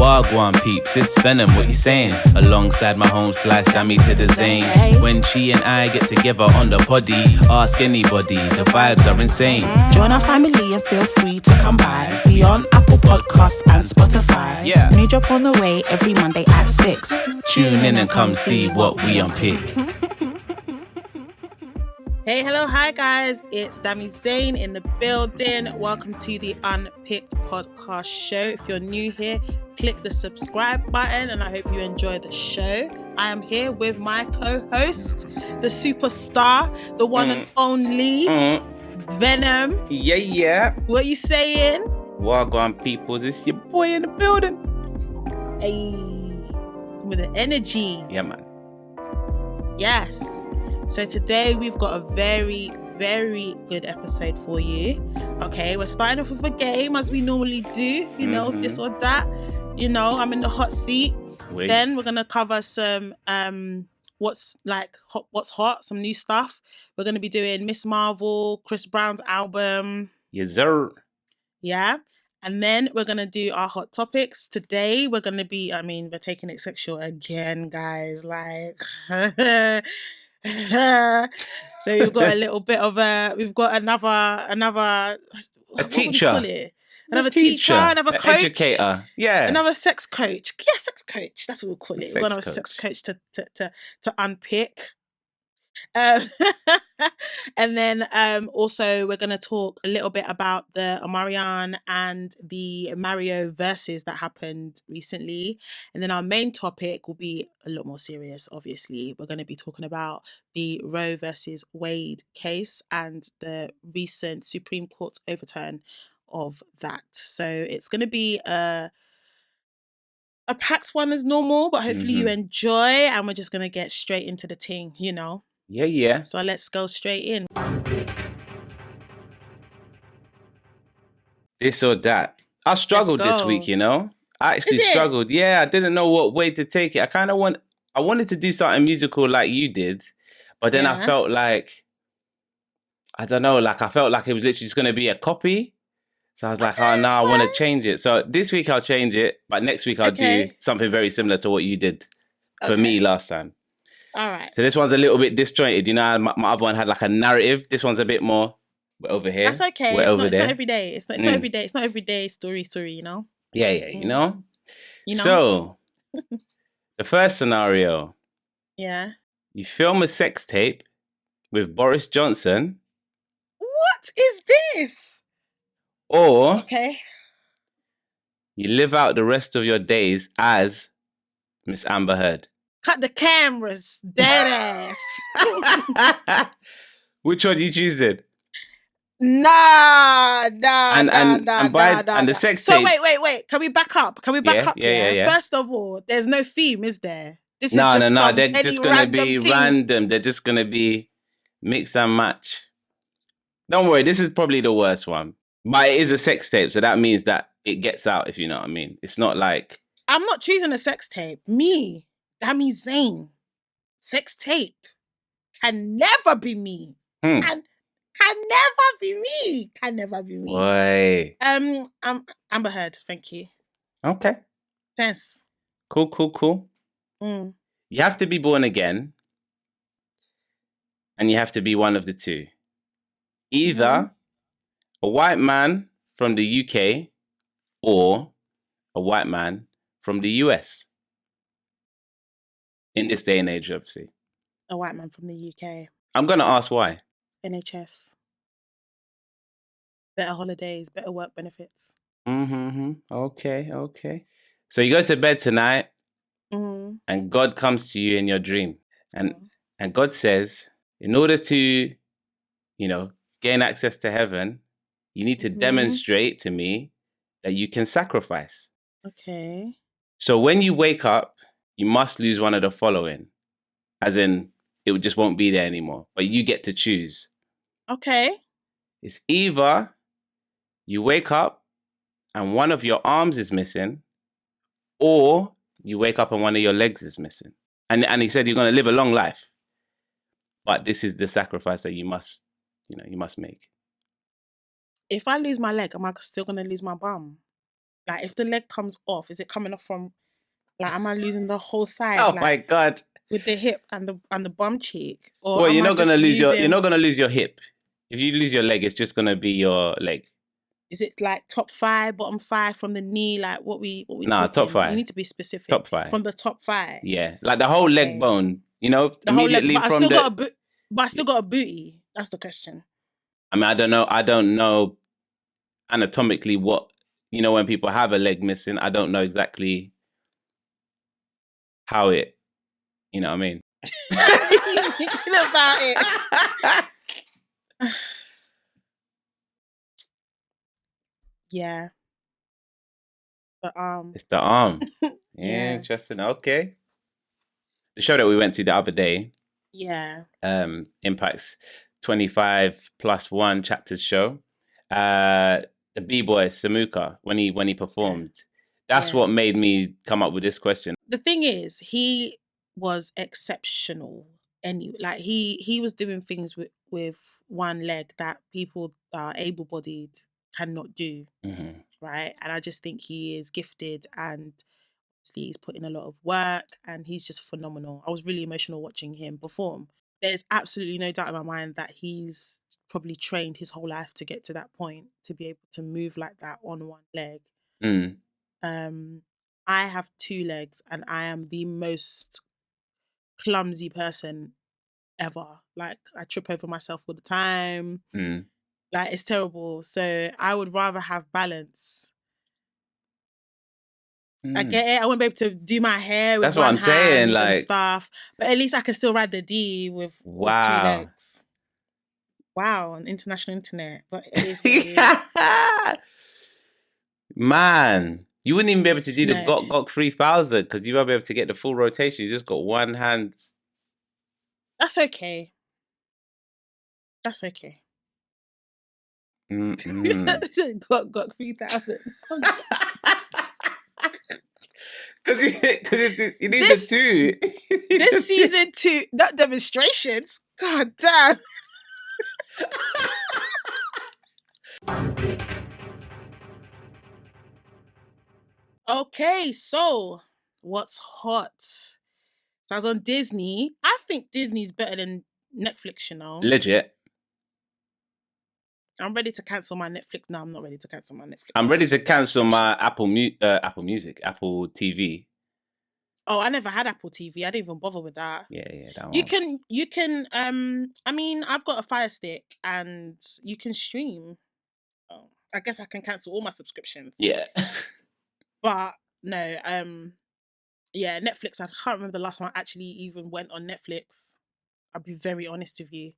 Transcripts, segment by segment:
Wagwan peeps, it's Venom, what you saying? Alongside my home slice, damn me to the zane. When she and I get together on the poddy, ask anybody, the vibes are insane. Join our family and feel free to come by. We on Apple Podcasts and Spotify. Yeah. New drop on the way every Monday at 6. Tune in and come see what we unpick. Hey, hello, hi guys, it's Dami Zayn in the building. Welcome to the Unpicked podcast show. If you're new here, click the subscribe button and I hope you enjoy the show. I am here with my co-host, the superstar, the one and only Venom. Yeah. What you saying? Wagwan peoples, it's your boy in the building. Hey, with the energy. Yeah, man. Yes. So today we've got a very, very good episode for you. Okay, we're starting off with a game as we normally do, you know, this or that. You know, I'm in the hot seat. Wait. Then we're gonna cover some what's hot, some new stuff. We're gonna be doing Miss Marvel, Chris Brown's album. Yes, sir. Yeah. And then we're gonna do our hot topics. Today we're gonna be, we're taking it sexual again, guys. Like so we've got a little bit of another teacher. Another teacher, another coach, educator, yeah, another sex coach. Yeah, sex coach. That's what we'll call it. Sex We've got another coach. sex coach to unpick. And then also we're going to talk a little bit about the OMARION and the Mario Versus that happened recently. And then our main topic will be a lot more serious, obviously. We're going to be talking about the Roe versus Wade case and the recent Supreme Court overturn of that. So it's going to be a packed one as normal, but hopefully you enjoy, and we're just going to get straight into the ting, you know. Yeah. So let's go straight in. This or that. I struggled this week, you know. I actually struggled. Yeah, I didn't know what way to take it. I wanted to do something musical like you did, but then I felt like, I don't know, like I felt like it was literally just going to be a copy. So I was like, oh no, I want to change it. So this week I'll change it, but next week I'll do something very similar to what you did for me last time. All right. So this one's a little bit disjointed. You know, my other one had like a narrative. This one's a bit more, we're over here. That's okay. We're over there. It's not every day. It's not every day. It's not every day story, you know? Yeah, you know? So, the first scenario. Yeah. You film a sex tape with Boris Johnson. What is this? Or you live out the rest of your days as Miss Amber Heard. Cut the cameras, dead ass. Which one you choosing? Nah. And the sex tape. So wait. Can we back up? Yeah. First of all, there's no theme, is there? This is No. just They're just gonna be thing. random. They're just gonna be mix and match. Don't worry, this is probably the worst one. But it is a sex tape, so that means that it gets out, if you know what I mean. It's not like... I'm not choosing a sex tape. Me, Dami Zayn. Sex tape can never be me. Can never be me. Can never be me. Boy. I'm Amber Heard, thank you. Okay. Thanks. Cool. You have to be born again. And you have to be one of the two. Either a white man from the UK or a white man from the US. In this day and age, obviously. A white man from the UK. I'm going to ask why. NHS. Better holidays, better work benefits. Okay. So you go to bed tonight and God comes to you in your dream. And God says, in order to, gain access to heaven, you need to demonstrate to me that you can sacrifice. Okay. So when you wake up, you must lose one of the following. As in, it just won't be there anymore. But you get to choose. Okay. It's either you wake up and one of your arms is missing, or you wake up and one of your legs is missing. And he said you're going to live a long life. But this is the sacrifice that you must make. If I lose my leg, am I still going to lose my bum? Like, if the leg comes off, is it coming off from, like, am I losing the whole side? Oh like, my God. with the hip and the bum cheek? Or Well, am you're I not gonna just lose losing... you're not gonna lose your hip. If you lose your leg, it's just gonna be your leg. Is it like top 5, bottom 5 from the knee? Like, what we Nah, talking? top 5. You need to be specific. Top 5. From the top 5. Yeah, like the whole leg Okay. bone. You know, The whole leg, immediately but I from still the. got a booty. That's the question. I mean, I don't know anatomically what, you know, when people have a leg missing. I don't know exactly how it. You know what I mean? Thinking about it. Yeah. The arm. It's the arm. Yeah. Interesting. Okay. The show that we went to the other day, Yeah. Impact's 25+1 chapters show. The B-boy Samuka, when he performed, that's what made me come up with this question. The thing is, he was exceptional. Like, he was doing things with one leg that people that are able-bodied cannot do. Mm-hmm. Right? And I just think he is gifted, and obviously he's put in a lot of work, and he's just phenomenal. I was really emotional watching him perform. There's absolutely no doubt in my mind that he's probably trained his whole life to get to that point, to be able to move like that on one leg. I have 2 legs, and I am the most clumsy person ever. Like, I trip over myself all the time. Like, it's terrible. So I would rather have balance. I get it. I wouldn't be able to do my hair with That's what one I'm saying, hand like, and stuff. But at least I can still ride the D with 2 legs. Wow, on international internet. But it is what it is. Man, you wouldn't even be able to do the Gok 3000 because you won't be able to get the full rotation. You just got one hand. That's okay. That's okay. Gok 3000. Because you need the 2. This season 2, not demonstrations. God damn. Okay, so what's hot? So I was on Disney. I think Disney's better than Netflix, you know. Legit. I'm ready to cancel my Netflix. No, I'm not ready to cancel my Netflix. I'm ready to cancel my Apple Music, Apple TV. Oh, I never had Apple TV. I didn't even bother with that. Yeah, that one. You can I mean, I've got a Fire Stick and you can stream. Oh, I guess I can cancel all my subscriptions. Yeah. But no, yeah, Netflix, I can't remember the last time I actually even went on Netflix. I'll be very honest with you.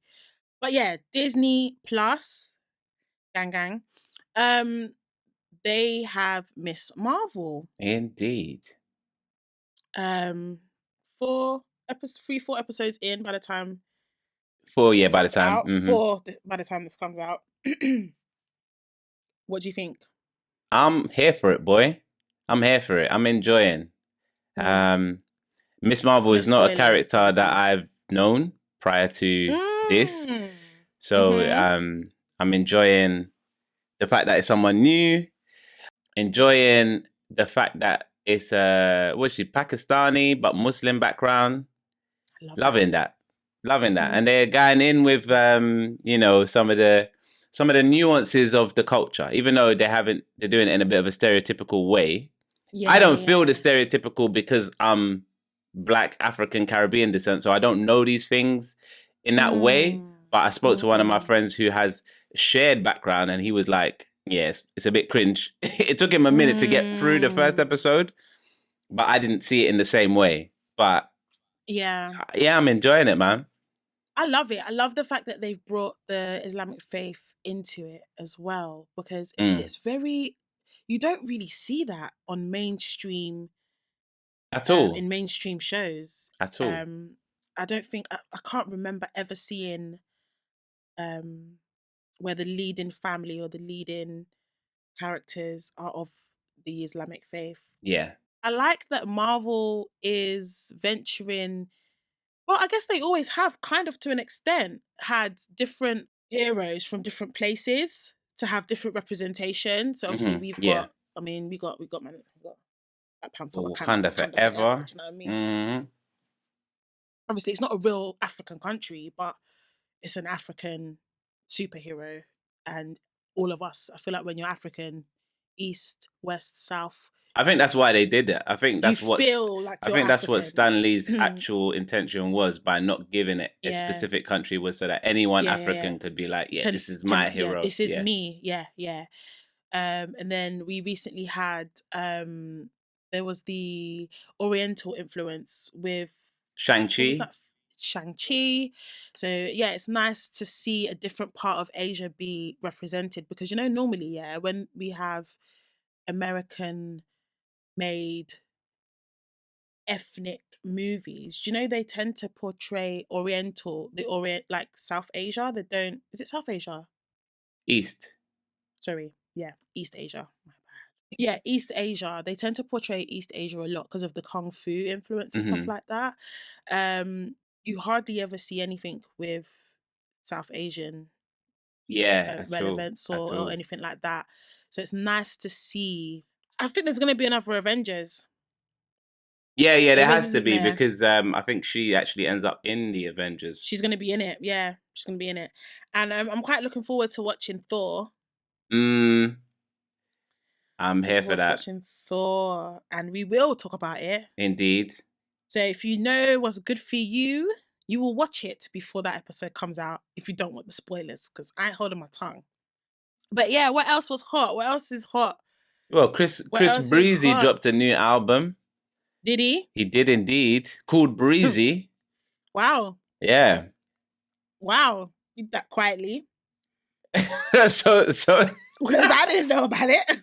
But yeah, Disney Plus, gang. They have Miss Marvel. Indeed. 4 episodes in by the time. 4, yeah, by the time. Out. 4 by the time this comes out. What do you think? I'm here for it, boy. I'm here for it. I'm enjoying. Miss Marvel is not a character that I've known prior to this. So I'm enjoying the fact that it's someone new. Enjoying the fact that it's Pakistani but Muslim background. Loving that. And they're going in with you know, some of the nuances of the culture, even though they're doing it in a bit of a stereotypical way. I don't feel the stereotypical because I'm Black, African, Caribbean descent, so I don't know these things in that way. But I spoke to one of my friends who has shared background, and he was like, yes, it's a bit cringe. It took him a minute to get through the first episode, but I didn't see it in the same way. But yeah, I'm enjoying it, man. I love it. I love the fact that they've brought the Islamic faith into it as well, because it's very, you don't really see that on mainstream at all, in mainstream shows at all. I don't think I can't remember ever seeing where the leading family or the leading characters are of the Islamic faith. Yeah. I like that Marvel is venturing. Well, I guess they always have, kind of to an extent, had different heroes from different places to have different representation. So obviously we've got I mean, we got Black Panther, Wakanda Wakanda forever. forever. Do you know what I mean? Mm-hmm. Obviously, it's not a real African country, but it's an African superhero, and all of us. I feel like when you're African, East, West, South, I think that's why they did it. I think you that's what feel like I you're think that's what African. Stan Lee's actual intention was by not giving it a Yeah. specific country, was so that anyone Yeah, African could be like, yeah, this is my hero. this is yeah. me. Yeah. And then we recently had there was the Oriental influence with what was Shang-Chi. that? Shang-Chi. So yeah, it's nice to see a different part of Asia be represented, because normally, when we have American made ethnic movies, they tend to portray the Orient, like South Asia. They don't, is it South Asia? East. Sorry, yeah, East Asia. Yeah, East Asia. They tend to portray East Asia a lot because of the kung fu influence and stuff like that. You hardly ever see anything with South Asian relevance or anything like that. So it's nice to see. I think there's going to be another Avengers. Yeah, there has to be, because I think she actually ends up in the Avengers. She's going to be in it. Yeah, she's going to be in it. And I'm quite looking forward to watching Thor. I'm here for that. Watching Thor, and we will talk about it. Indeed. So if you know what's good for you, you will watch it before that episode comes out, if you don't want the spoilers, because I ain't holding my tongue. But yeah, what else was hot? What else is hot? Well, Chris Breezy dropped a new album. Did he? He did indeed. Called Breezy. Wow. Yeah. Wow. Did that quietly. so because I didn't know about it.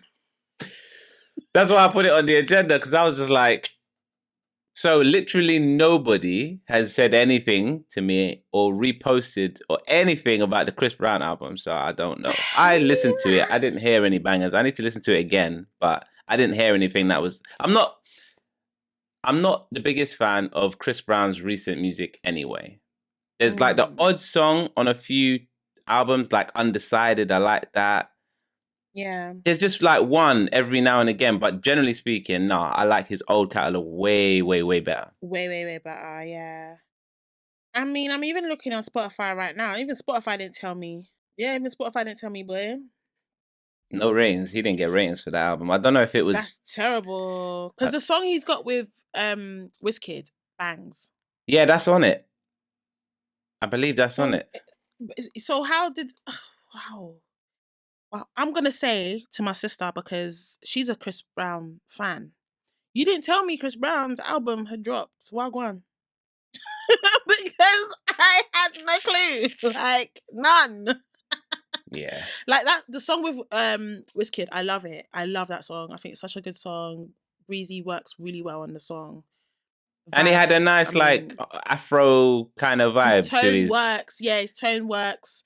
That's why I put it on the agenda, because I was just like, so literally nobody has said anything to me or reposted or anything about the Chris Brown album, so I don't know. I listened to it. I didn't hear any bangers. I need to listen to it again, but I didn't hear anything that was... I'm not the biggest fan of Chris Brown's recent music anyway. There's like the odd song on a few albums, like Undecided. I like that. Yeah. There's just like one every now and again, but generally speaking, I like his old catalog way, way, way better. Way better, yeah. I mean, I'm even looking on Spotify right now. Even Spotify didn't tell me. Yeah, even Spotify didn't tell me, boy. No ratings. He didn't get ratings for the album. I don't know if it was... That's terrible. Because the song he's got with Wizkid, Bangs. Yeah, that's on it. I believe that's on it. So how did... Wow. Well, I'm going to say to my sister, because she's a Chris Brown fan, you didn't tell me Chris Brown's album had dropped. Wagwan. Because I had no clue. Like, none. Yeah. Like that, the song with Wizkid, I love it. I love that song. I think it's such a good song. Breezy works really well on the song. And he had a nice, Afro kind of vibe. His tone works. Yeah, his tone works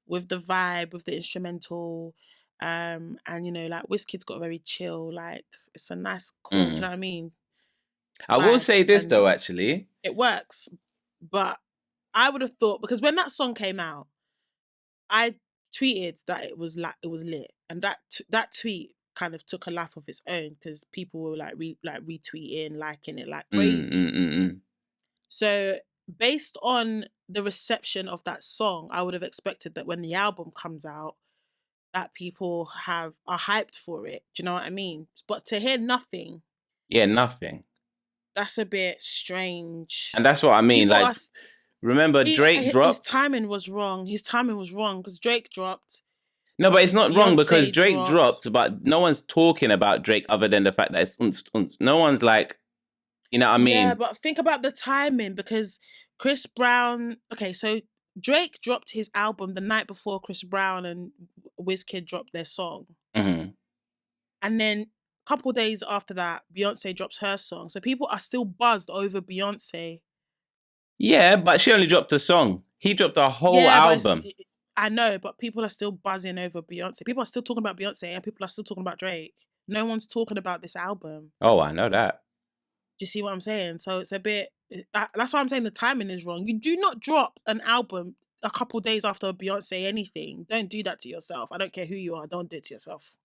with the vibe, with the instrumental. And like Wizkid's got very chill, like it's a nice chord, do you know what I mean? I will say this though, actually. It works. But I would have thought, because when that song came out, I tweeted that it was lit. And that tweet kind of took a life of its own, because people were retweeting, liking it like crazy. So based on the reception of that song, I would have expected that when the album comes out, that people are hyped for it. Do you know what I mean? But to hear nothing. Yeah, nothing. That's a bit strange. And that's what I mean. People remember Drake dropped? His timing was wrong. Because Drake dropped. No, but it's not wrong, because Drake dropped, but no one's talking about Drake other than the fact that it's unst. No one's like, you know what I mean? Yeah, but think about the timing, because Chris Brown... Okay, so Drake dropped his album the night before Chris Brown and Wizkid dropped their song. Mm-hmm. And then a couple of days after that, Beyonce drops her song. So people are still buzzed over Beyonce. Yeah, but she only dropped a song. He dropped a whole album. I know, but people are still buzzing over Beyonce. People are still talking about Beyonce, and people are still talking about Drake. No one's talking about this album. Oh, I know that. Do you see what I'm saying? So it's a bit... That's why I'm saying the timing is wrong. You do not drop an album a couple days after Beyonce anything. Don't do that to yourself. I don't care who you are. Don't do it to yourself.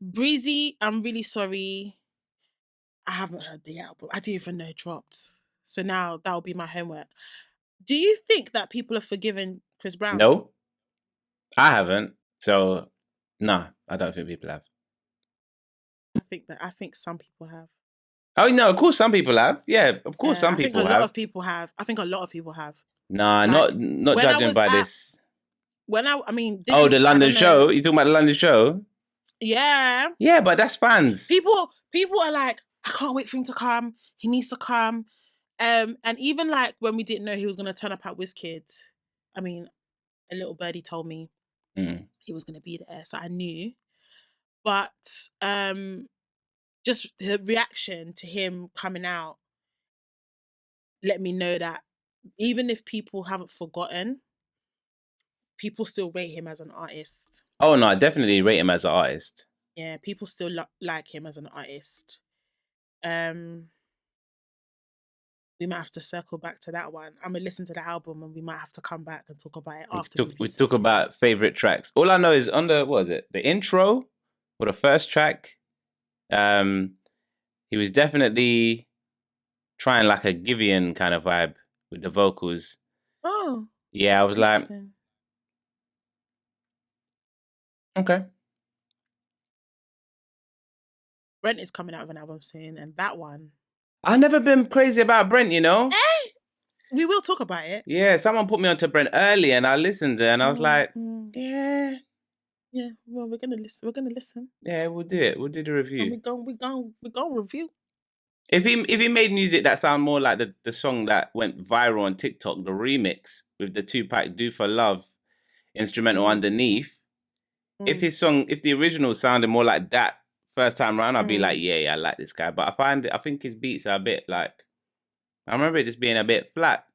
Breezy, I'm really sorry. I haven't heard the album. I didn't even know it dropped. So now that'll be my homework. Do you think that people have forgiven Chris Brown? No, I haven't. So, no, I don't think people have. I think some people have. Oh no, of course some people have. Yeah, of course some people have. I think a lot of people have. I think a lot of people have. Nah, Like, not judging by this. I mean, this Oh, is, the London show. You talking about the London show? Yeah. Yeah, but that's fans. People are like, I can't wait for him to come. He needs to come. And even like when we didn't know he was gonna turn up at WizKid, I mean, a little birdie told me he was gonna be there, so I knew. But just the reaction to him coming out let me know that even if people haven't forgotten, people still rate him as an artist. Oh no, I definitely rate him as an artist. Yeah, people still like him as an artist. We might have to circle back to that one. I'm gonna listen to the album, and we might have to come back and talk about it after. We talk about favorite tracks. All I know is on the the intro or the first track. He was definitely trying like a Giveon kind of vibe with the vocals. Oh, yeah, I was like, okay. Brent is coming out with an album soon, and that one. I've never been crazy about Brent, you know. We will talk about it. Yeah, someone put me onto Brent early, and I listened, and I was like, yeah. Well, we're gonna listen. We're gonna listen. Yeah, we'll do it. We'll do the review. And we're gonna review. If he made music that sound more like the song that went viral on TikTok, the remix with the Tupac "Do for Love" instrumental underneath. If the original sounded more like that first time around, I'd be like, yeah, I like this guy. But I think his beats are a bit like, I remember it just being a bit flat.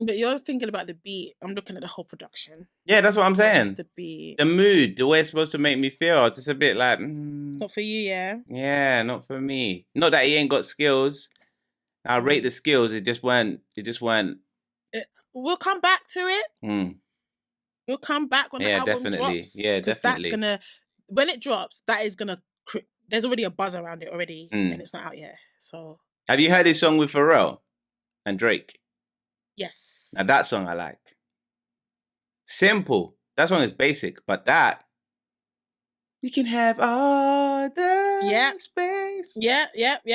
But you're thinking about the beat. I'm looking at the whole production. Yeah, that's what I'm saying. Just the beat. The mood, the way it's supposed to make me feel, it's just a bit like... It's not for you, yeah? Yeah, not for me. Not that he ain't got skills. I rate the skills. It just weren't... We'll come back to it. We'll come back when the album drops. Yeah, definitely. That's gonna... When it drops, that is gonna... There's already a buzz around it already, and it's not out yet, so... Have you heard his song with Pharrell and Drake? Yes. Now that song I like. Simple. That song is basic, but that you can have all the space. Yeah.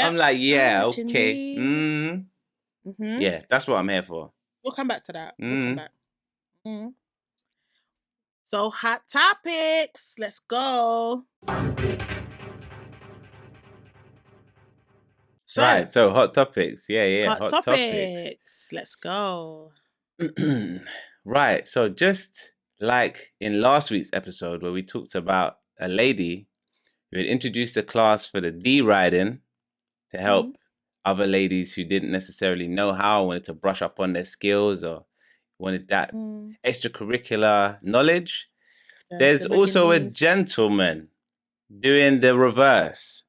I'm like, yeah, okay. Yeah, that's what I'm here for. We'll come back to that. We'll come back. So hot topics. Let's go. So hot topics. Yeah. Hot topics. Let's go. Right. So just like in last week's episode where we talked about a lady who had introduced a class for the D riding to help other ladies who didn't necessarily know how, wanted to brush up on their skills or wanted that extracurricular knowledge. There's also a gentleman doing the reverse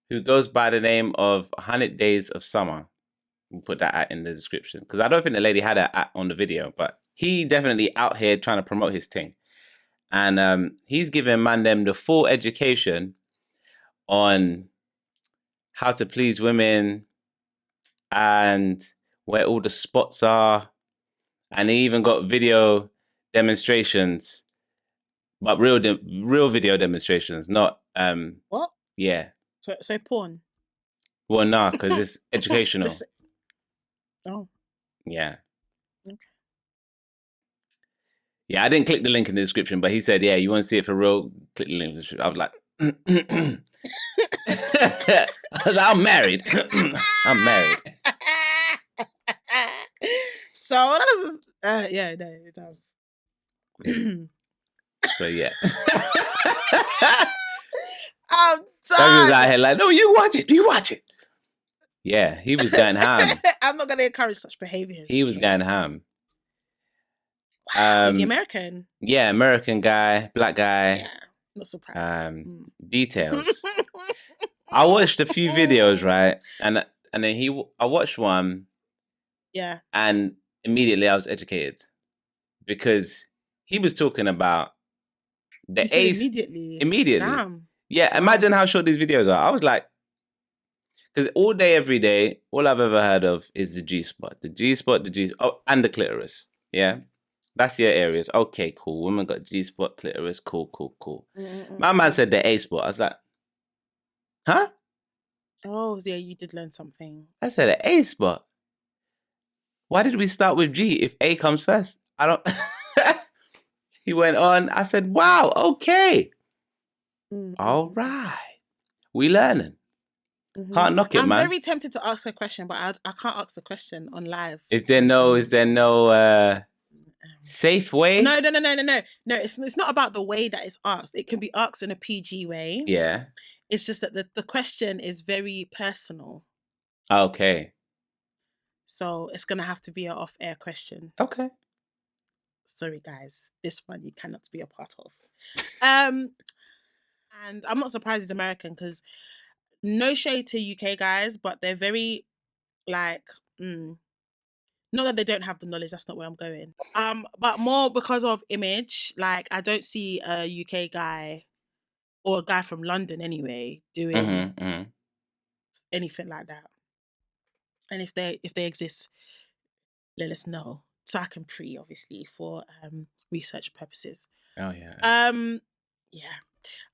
who goes by the name of 100 Days of Summer. We'll put that at in the description because I don't think the lady had an at on the video, but he definitely out here trying to promote his thing. And he's giving man them the full education on how to please women and where all the spots are. And he even got video demonstrations, but real video demonstrations, not what? Yeah. So porn. Well, nah, because it's educational. Oh. Yeah. Okay. Yeah, I didn't click the link in the description, but he said, yeah, you want to see it for real? Click the link in the description. I was like, I'm married. I'm married. So what does this? Yeah, no, it does. So yeah. I'm done. He was out here like, no, you watch it. Yeah, he was going ham. I'm not going to encourage such behaviors. He was going ham. Is he American? Yeah, American guy, black guy. Yeah, not surprised. Details. I watched a few videos, right? And then I watched one. Yeah. And immediately I was educated because he was talking about the ace. Immediately. Damn. Yeah, imagine how short these videos are. I was like, because all day, every day, all I've ever heard of is the G-spot. The G-spot, and the clitoris. Yeah? That's your areas. Okay, cool. Women got G-spot, clitoris. Cool. My man said the A-spot. I was like, huh? Oh, yeah, you did learn something. I said the A-spot. Why did we start with G if A comes first? I don't... He went on. I said, wow, okay. All right. We learning. Can't knock it, I'm man. very tempted to ask a question, but I can't ask the question on live. Is there no safe way? No. No, it's not about the way that it's asked. It can be asked in a PG way. Yeah. It's just that the question is very personal. Okay. So it's going to have to be an off-air question. Okay. Sorry, guys. This one you cannot be a part of. And I'm not surprised he's American because no shade to UK guys, but they're very like, not that they don't have the knowledge, that's not where I'm going. But more because of image, like I don't see a UK guy or a guy from London anyway doing anything like that. And if they exist, let us know so I can obviously for research purposes. Oh yeah.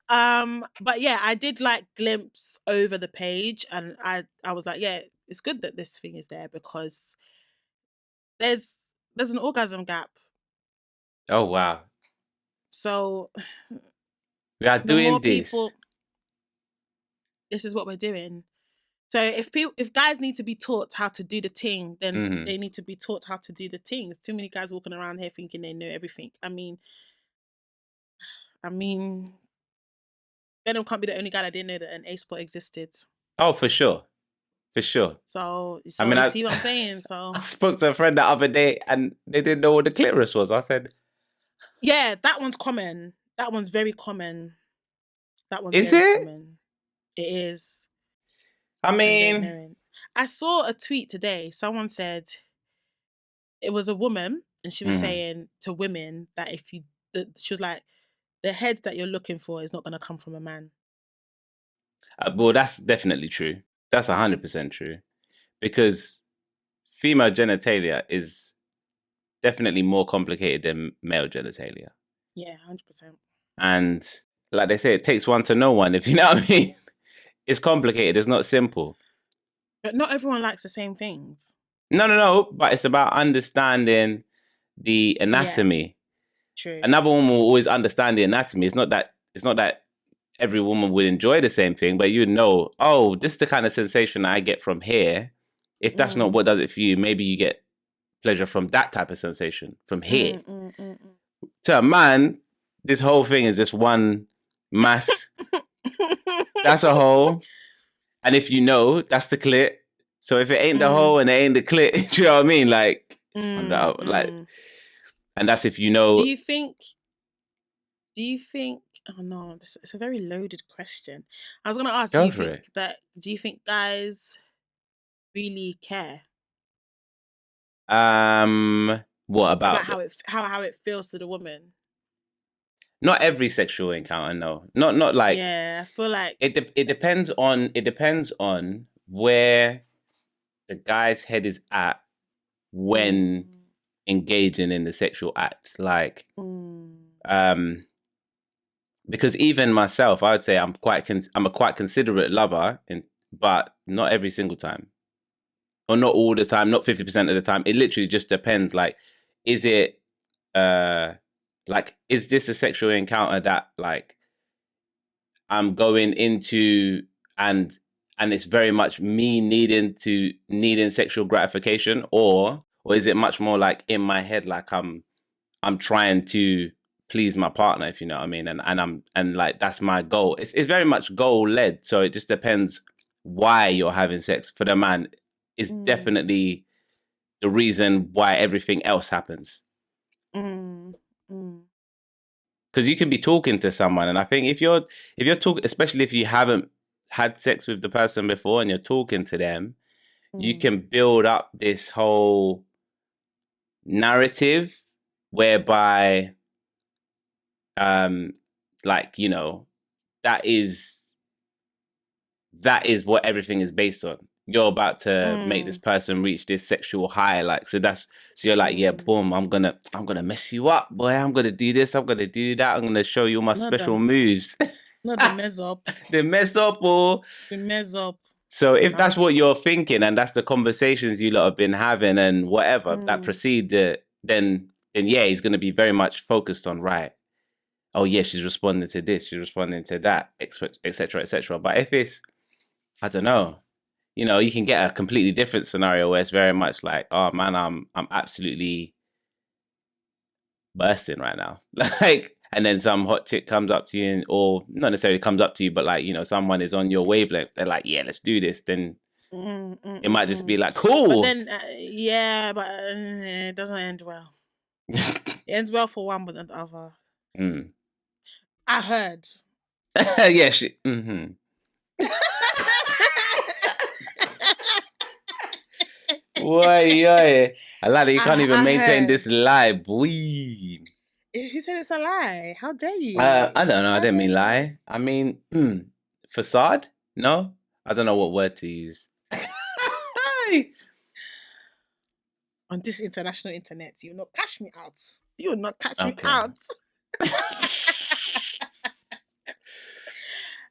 But yeah, I did like glimpse over the page, and I was like, yeah, it's good that this thing is there because there's an orgasm gap. Oh wow. So we are doing this. This is what we're doing. So if guys need to be taught how to do the thing, then they need to be taught how to do the thing. There's too many guys walking around here thinking they know everything. I mean, Venom can't be the only guy that didn't know that an A spot existed. Oh, for sure. So I mean, you see what I'm saying? So I spoke to a friend the other day and they didn't know what the clitoris was. I said, yeah, that one's common. That one's very common. Is it? Common. It is. I mean, I saw a tweet today. Someone said it was a woman, and she was saying to women that she was like, the head that you're looking for is not going to come from a man. Well, that's definitely true. That's 100% true. Because female genitalia is definitely more complicated than male genitalia. Yeah, 100%. And like they say, it takes one to know one, if you know what I mean. It's complicated. It's not simple. But not everyone likes the same things. No. But it's about understanding the anatomy. Yeah, true. Another woman will always understand the anatomy. It's not that every woman would enjoy the same thing, but you know, oh, this is the kind of sensation I get from here. If that's not what does it for you, maybe you get pleasure from that type of sensation from here. To a man, this whole thing is just one mass. That's a hole. And if you know, that's the clit. So if it ain't the hole and it ain't the clit, do you know what I mean? Like, it's out. Like, and that's if you know. Do you think? Oh no, it's a very loaded question. I was gonna ask. Do you think guys really care? What about how it feels to the woman? Not every sexual encounter, no. Not like. Yeah, I feel like it depends on where the guy's head is at when engaging in the sexual act. Like, because even myself, I would say I'm a quite considerate lover, but not every single time, or not all the time, not 50% of the time. It literally just depends. Like, is it is this a sexual encounter that like I'm going into and it's very much me needing sexual gratification, or is it much more like in my head, like I'm trying to please my partner, if you know what I mean, and like that's my goal. It's very much goal led, so it just depends why you're having sex. For the man, is definitely the reason why everything else happens. Because you can be talking to someone, and I think if you're talking, especially if you haven't had sex with the person before and you're talking to them, you can build up this whole narrative whereby like, you know, that is what everything is based on. You're about to make this person reach this sexual high, like, so you're like, yeah, boom, I'm gonna mess you up, boy. I'm gonna do this, I'm gonna do that, I'm gonna show you my special moves. Not the mess up. The mess up, or the mess up. So if that's what you're thinking, and that's the conversations you lot have been having, and whatever that proceed, then yeah, he's gonna be very much focused on, right. Oh yeah, she's responding to this, she's responding to that, etc., etc. But if it's, I don't know, you can get a completely different scenario where it's very much like, oh man, I'm absolutely bursting right now, like, and then some hot chick comes up to you, or not necessarily comes up to you, but like, someone is on your wavelength. They're like, yeah, let's do this. Then it might just be like, cool. But then, it doesn't end well. It ends well for one, but not the other. I heard. Yeah, Why, I like that you can't even maintain this lie, boy. He said it's a lie. How dare you? I don't know. I didn't mean lie. I mean, facade? No? I don't know what word to use. On this international internet, you will not catch me out. You will not catch me out.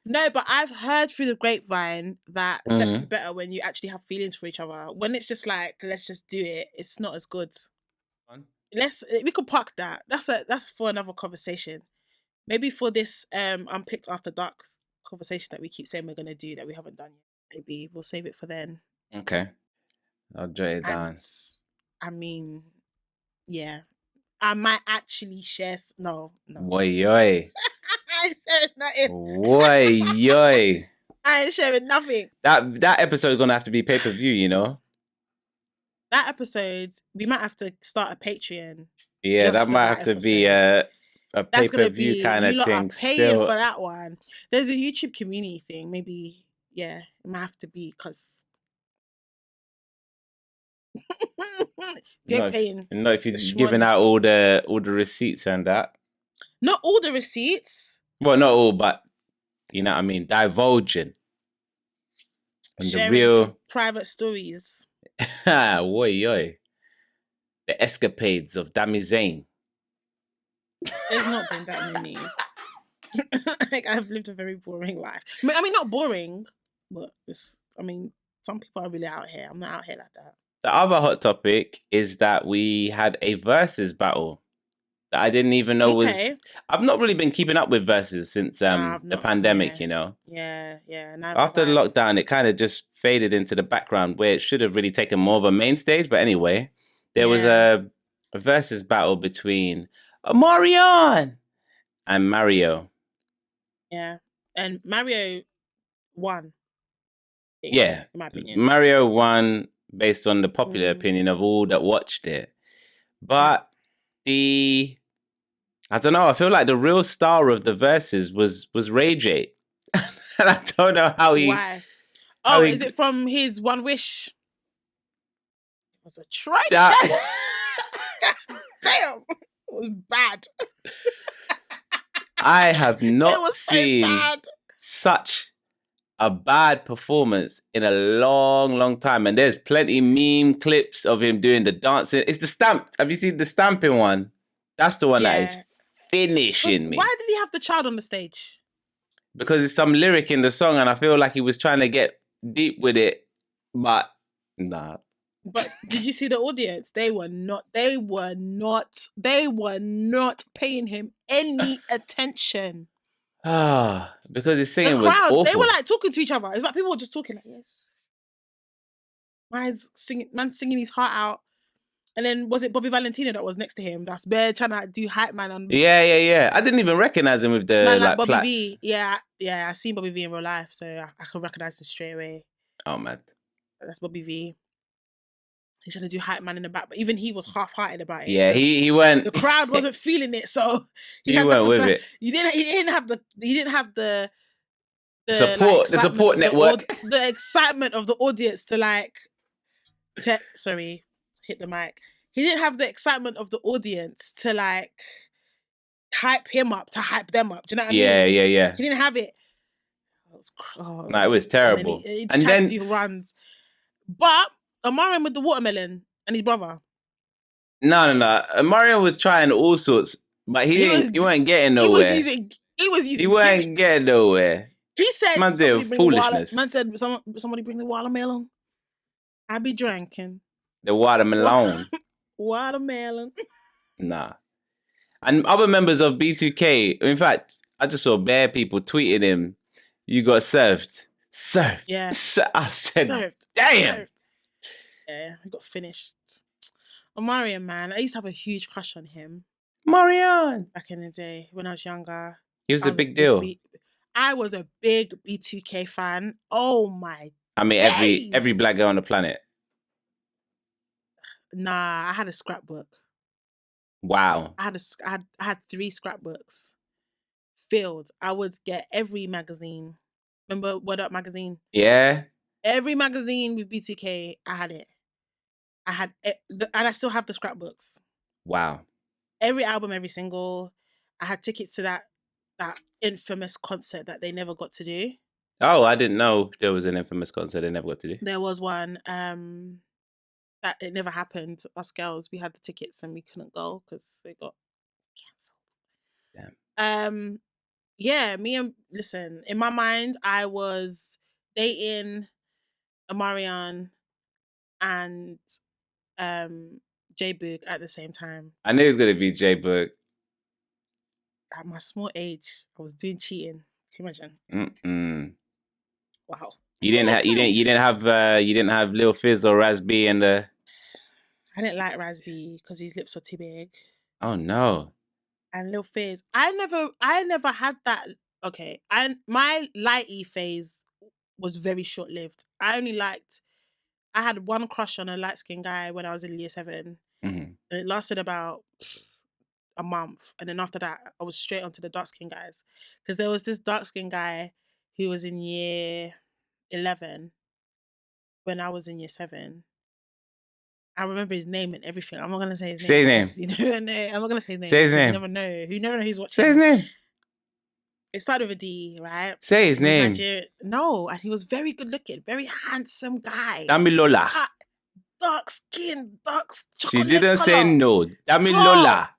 No, but I've heard through the grapevine that sex is better when you actually have feelings for each other. When it's just like, let's just do it, it's not as good. We could park that. That's for another conversation. Maybe for this Unpicked After Dark conversation that we keep saying we're gonna do that we haven't done yet. Maybe we'll save it for then. Okay. I'll jot it down. I mean, yeah. I might actually share no. Woy. I ain't sharing nothing. Woy. I ain't sharing nothing. That episode is gonna have to be pay-per-view, That episode, we might have to start a Patreon. Yeah, that might have to be a pay-per-view kind of thing. Paying for that one. There's a YouTube community thing. Maybe, yeah, it might have to be because you're paying. No, if you're giving out all the receipts and that. Not all the receipts. Well, not all, but you know what I mean, divulging. And sharing the real some private stories. Woy. The escapades of Dami Zayn. There's not been that many. Like, I've lived a very boring life. I mean, not boring, but some people are really out here. I'm not out here like that. The other hot topic is that we had a Verzuz battle that I didn't even know was. I've not really been keeping up with Verzuz since the pandemic, Yeah. After the lockdown, it kind of just faded into the background where it should have really taken more of a main stage. But anyway, there was a Verzuz battle between OMARION and Mario. Yeah, and Mario won. Yeah, in my opinion. Mario won based on the popular opinion of all that watched it. But I don't know, I feel like the real star of the Verzuz was Ray J. And I don't know how he... Why? Is it from his One Wish? It was atrocious. Damn, it was bad. I have not seen such a bad performance in a long time. And there's plenty meme clips of him doing the dancing. It's the stamp. Have you seen the stamping one? That's the one that is finishing me. Why did he have the child on the stage? Because it's some lyric in the song and I feel like he was trying to get deep with it. But nah. But did you see the audience? They were not paying him any attention. Because his singing the crowd, was awful. They were like talking to each other. It's like people were just talking like, yes. Man singing his heart out. And then was it Bobby Valentino that was next to him? That's bare trying to do hype man on. Yeah. I didn't even recognize him with the man like Bobby plaits. V. Yeah. I seen Bobby V in real life, so I could recognize him straight away. Oh man, that's Bobby V. He's trying to do hype man in the back, but even he was half-hearted about it. Yeah, he went. The crowd wasn't feeling it, so he went with it. He didn't have the support, the support network, the excitement of the audience to hit the mic. He didn't have the excitement of the audience to hype him up, to hype them up. Do you know what I mean? Yeah. He didn't have it. It was terrible. And then he And tried then to do runs. But Omarion with the watermelon and his brother. no. Mario was trying all sorts, but he weren't getting nowhere. He was using He weren't gimmicks. getting nowhere. He said, Man, somebody bring foolishness. Man said, somebody bring the watermelon. I be drinking. The watermelon. Watermelon. Nah. And other members of B2K, in fact, I just saw bare people tweeting him, you got served. Served. Yeah. I said, served. damn. Served. Yeah, I got finished. Omarion, man, I used to have a huge crush on him. Marion. Back in the day, when I was younger. He was a big deal. I was a big B2K fan. Oh my I mean, days. every black girl on the planet. Nah, I had a scrapbook. Wow. I had 3 scrapbooks filled. I would get every magazine. Remember What Up magazine? Yeah. Every magazine with B2K, I had it. I had it, and I still have the scrapbooks. Wow. Every album, every single. I had tickets to that infamous concert that they never got to do. Oh, I didn't know there was an infamous concert they never got to do. There was one that it never happened. Us girls, we had the tickets and we couldn't go because they got cancelled. Damn. Yeah, listen, in my mind, I was dating Omarion and J-Boog at the same time. I knew it was gonna be J-Boog. At my small age, I was doing cheating. Can you imagine? Wow. You didn't have Lil Fizz or Raz-B and the. I didn't like Raz-B because his lips were too big. Oh no. And Lil Fizz, I never had that. Okay, my lighty phase was very short lived. I had one crush on a light skinned guy when I was in year 7. Mm-hmm. And it lasted about a month, and then after that, I was straight onto the dark skinned guys because there was this dark skinned guy who was in year 11 when I was in year 7. I remember his name and everything. I'm not gonna say his name. Say his name. You never know. I'm not gonna say his name. Say his name. You never know. You never know who's watching. Say his name. It started with a D, right? Say his name. No, and he was very good looking, very handsome guy. Damilola. Dark skin, She didn't say no. Damilola.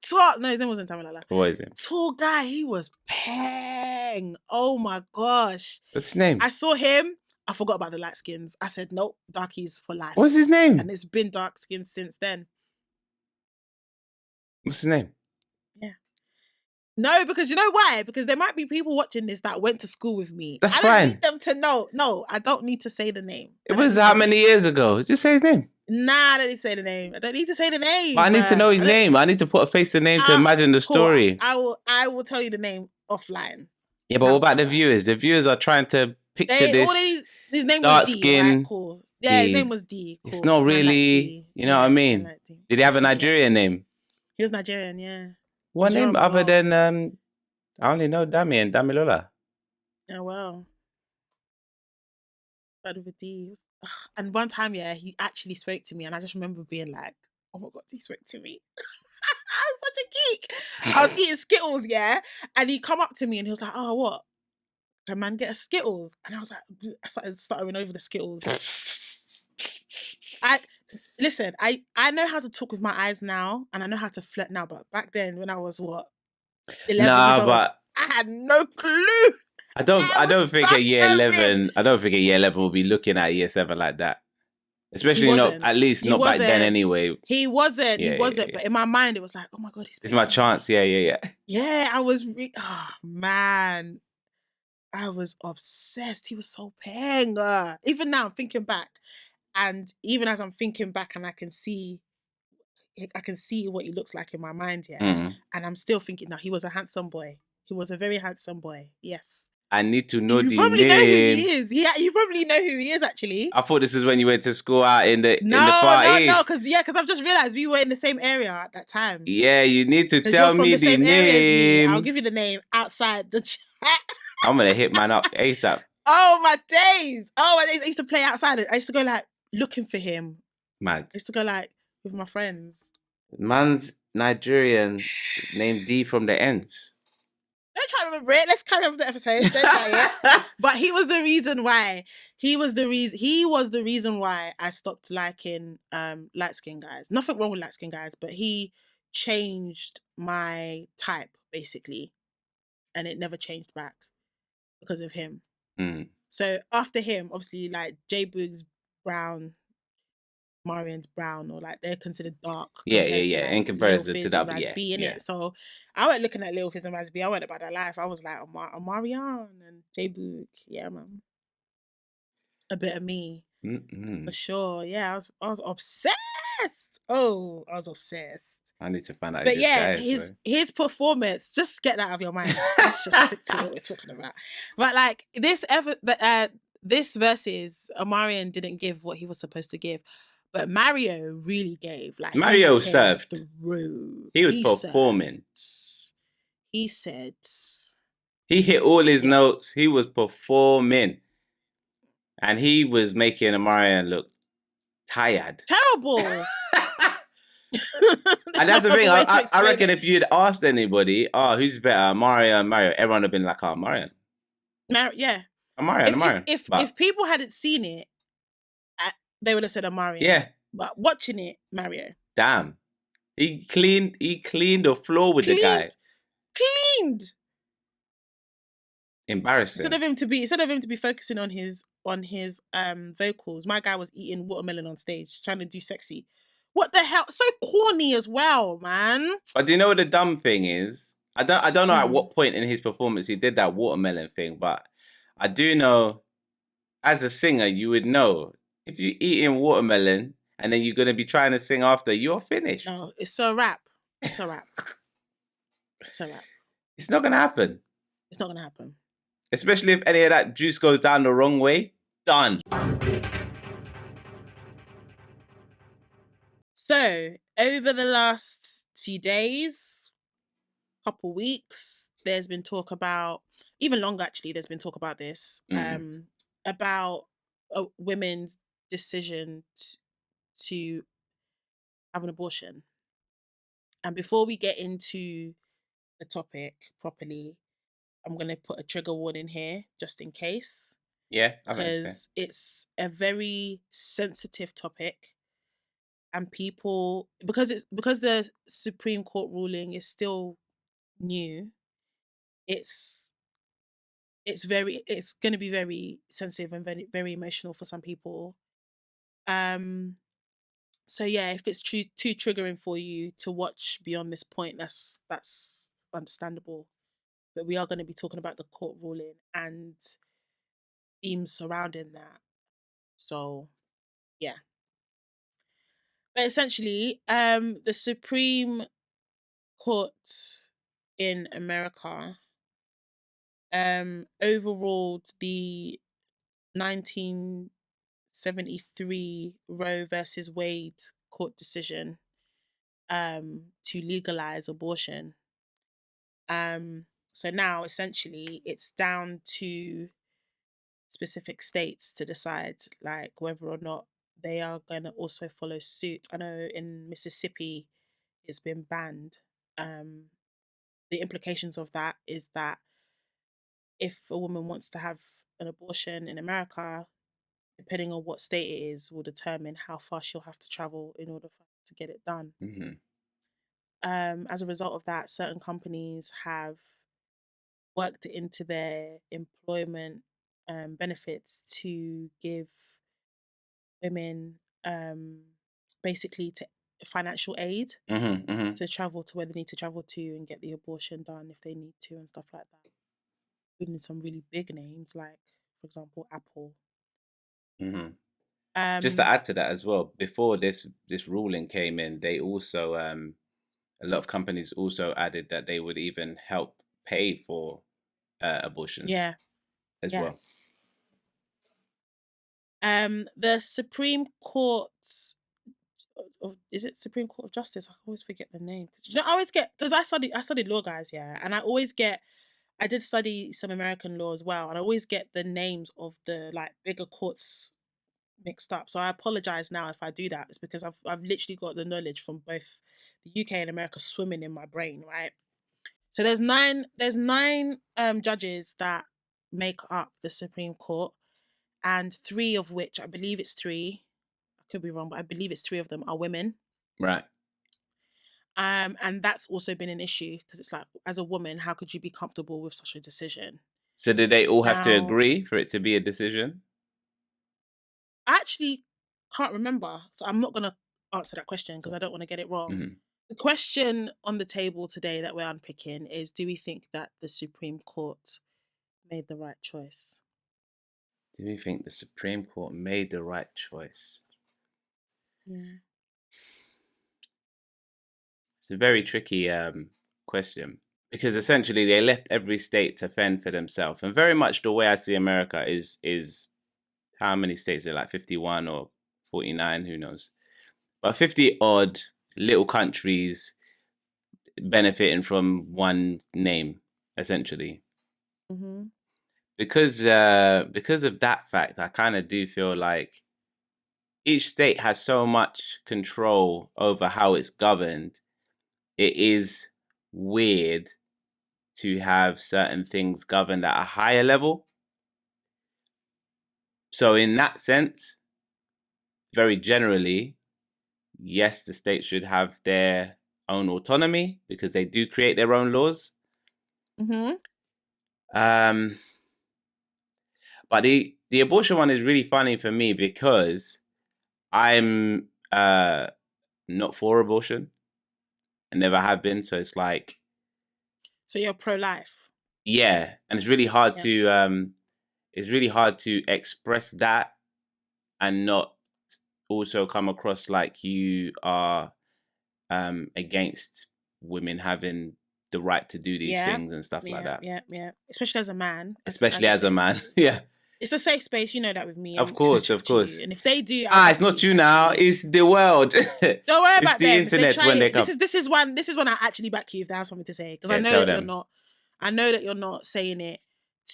Tall. No, his name wasn't Damilola. What is it? Tall guy. He was pang. Oh my gosh. What's his name? I saw him. I forgot about the light skins. I said, nope, darkies for life. What's his name? And it's been dark skins since then. What's his name? Yeah. No, because you know why? Because there might be people watching this that went to school with me. That's I don't fine. need them to know. No, I don't need to say the name. It was how many years ago? Just say his name. Nah, I don't need to say the name. I don't need to say the name. But I need to know his name. I need to put a face to name to imagine the story. Cool. I will tell you the name offline. Yeah, but what about the viewers? The viewers are trying to picture His name dark was D, skin. right? Cool. Yeah, his D. name was D. Cool. It's not really, you know what I mean? Did he have a Nigerian name? He was Nigerian, yeah. What name other than I only know Dami and Damilola. Oh wow. Started with D. And one time, yeah, he actually spoke to me, and I just remember being like, "Oh my god, he spoke to me." I was such a geek. I was eating Skittles, yeah, and he come up to me and he was like, "Oh, what? Can man get a Skittles?" And I was like, I started stuttering over the Skittles. I know how to talk with my eyes now, and I know how to flirt now, but back then when I was 11 years old, but I had no clue. I don't think at year 11 will be looking at year 7 like that. Especially not, at least not back then anyway. He wasn't. Yeah. But in my mind it was like, oh my god, it's my chance. Yeah. Yeah, I was oh man. I was obsessed. He was so pang. Even now I'm thinking back, and even as I'm thinking back and I can see what he looks like in my mind, yeah. Mm. And I'm still thinking, no, he was a handsome boy. He was a very handsome boy. Yes. I need to know you the probably name. know who he is. Yeah, you probably know who he is actually. I thought this was when you went to school out in the Far East. No, because I've just realised we were in the same area at that time. Yeah, you need to tell me the name. I'll give you the name outside the chat. I'm gonna hit man up ASAP. Oh my days! I used to play outside. I used to go like looking for him. Mad. I used to go like with my friends. Man's Nigerian, named D from the ends. Don't try to remember it. Let's carry on with the episode. Don't try it. But he was the reason why. He was the reason why I stopped liking light skinned guys. Nothing wrong with light skinned guys, but he changed my type basically, and it never changed back because of him. So after him, obviously, like J Boog's brown, Marion's brown, or like they're considered dark. Yeah. To, like, In comparison Lil to Fizz that, and Raz B, yeah. innit? So I went looking at Lil Fizz and Raz B. I went about their life. I was like, Omarion and J Boog. Yeah, man. A bit of me. For sure. Yeah, I was obsessed. Oh, I was obsessed. I need to find out. But yeah, his performance, just get that out of your mind. Let's just stick to what we're talking about. But like this versus Omarion didn't give what he was supposed to give, but Mario really gave. Like Mario served. Through. He was performing. He said he hit all his notes. He was performing, and he was making Omarion look tired, terrible. And that's the thing. I reckon if you'd asked anybody, who's better, Mario and Mario, everyone would have been like, Marion. Yeah. Marion. If people hadn't seen it, they would have said Mario. Yeah. But watching it, Mario. Damn. He cleaned the floor with the guy. Cleaned. Embarrassing. Instead of him to be focusing on his vocals, my guy was eating watermelon on stage, trying to do sexy. What the hell? So corny as well, man. But do you know what the dumb thing is? I don't know at what point in his performance he did that watermelon thing, but I do know as a singer you would know if you're eating watermelon and then you're gonna be trying to sing after, you're finished. No, it's a wrap. It's a wrap. It's a wrap. It's not gonna happen. It's not gonna happen. Especially if any of that juice goes down the wrong way. Done. So, over the last few days, couple weeks, there's been talk about, even longer actually, there's been talk about this, about women's decision to have an abortion. And before we get into the topic properly, I'm going to put a trigger warning here, just in case. Yeah, because it's a very sensitive topic. And people, because the Supreme Court ruling is still new, it's going to be very sensitive and very, very emotional for some people. So yeah, if it's too triggering for you to watch beyond this point, that's understandable. But we are going to be talking about the court ruling and themes surrounding that. So yeah. But essentially, the Supreme Court in America overruled the 1973 Roe versus Wade court decision to legalize abortion. So now essentially it's down to specific states to decide like whether or not they are going to also follow suit. I know in Mississippi it's been banned. The implications of that is that if a woman wants to have an abortion in America, depending on what state it is, will determine how far she'll have to travel in order for her to get it done. As a result of that, certain companies have worked into their employment benefits to give women basically to financial aid to travel to where they need to travel to and get the abortion done if they need to and stuff like that. Including some really big names like, for example, Apple. Just to add to that as well, before this ruling came in, they also a lot of companies also added that they would even help pay for abortions. Yeah. As well. The Supreme Court is it Supreme Court of Justice? I always forget the name. I always get, because I studied law, guys, yeah, and I did study some American law as well, and I always get the names of the like bigger courts mixed up. So I apologize now if I do that. It's because I've literally got the knowledge from both the UK and America swimming in my brain, right? So there's nine judges that make up the Supreme Court, and three of which, I believe it's three, I could be wrong, but I believe it's three of them are women. Right. And that's also been an issue because it's like, as a woman, how could you be comfortable with such a decision? So did they all have to agree for it to be a decision? I actually can't remember, so I'm not going to answer that question because I don't want to get it wrong. Mm-hmm. The question on the table today that we're unpicking is, do we think that the Supreme Court made the right choice? Do we think the Supreme Court made the right choice? Yeah. It's a very tricky question, because essentially they left every state to fend for themselves. And very much the way I see America is how many states are like 51 or 49, who knows? But 50 odd little countries benefiting from one name, essentially. Mm-hmm. Because of that fact, I kind of do feel like each state has so much control over how it's governed. It is weird to have certain things governed at a higher level. So in that sense, very generally, yes, the states should have their own autonomy because they do create their own laws. Mm-hmm. But the abortion one is really funny for me because I'm not for abortion. I never have been. So it's like, so you're pro-life. Yeah, and it's really hard to express that and not also come across like you are against women having the right to do these things and stuff like that. Yeah. Especially as a man. Especially as a man. Yeah. It's a safe space, you know that with me. Of course. And if they do, it's not you now. It's the world. Don't worry about the them. internet when they come. This is when I actually back you if they have something to say, because I know that you're not. I know that you're not saying it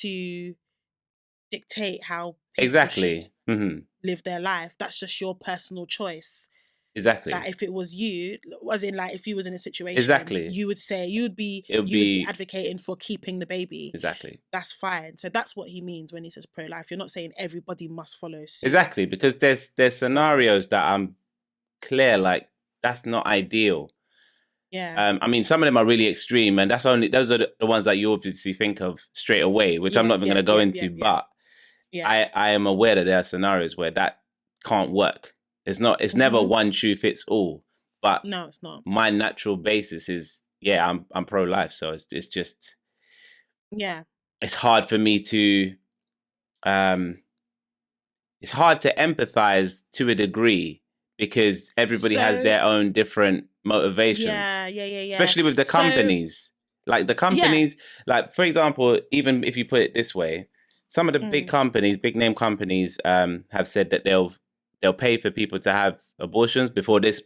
to dictate how people should live their life. That's just your personal choice. Exactly. That if it was you, as in like if you was in a situation, you would say you would be advocating for keeping the baby. Exactly. That's fine. So that's what he means when he says pro-life. You're not saying everybody must follow suit. Exactly, because there's scenarios that I'm clear like that's not ideal. Yeah. I mean, some of them are really extreme, and those are the ones that you obviously think of straight away, which I'm not even going to go into. But I am aware that there are scenarios where that can't work. It's never one shoe fits all. But no, it's not. My natural basis is I'm pro-life, so it's just it's hard for me to it's hard to empathize to a degree because everybody has their own different motivations. Yeah. Especially with the companies. Like the companies, like for example, even if you put it this way, some of the big companies, big name companies, have said that they'll pay for people to have abortions before this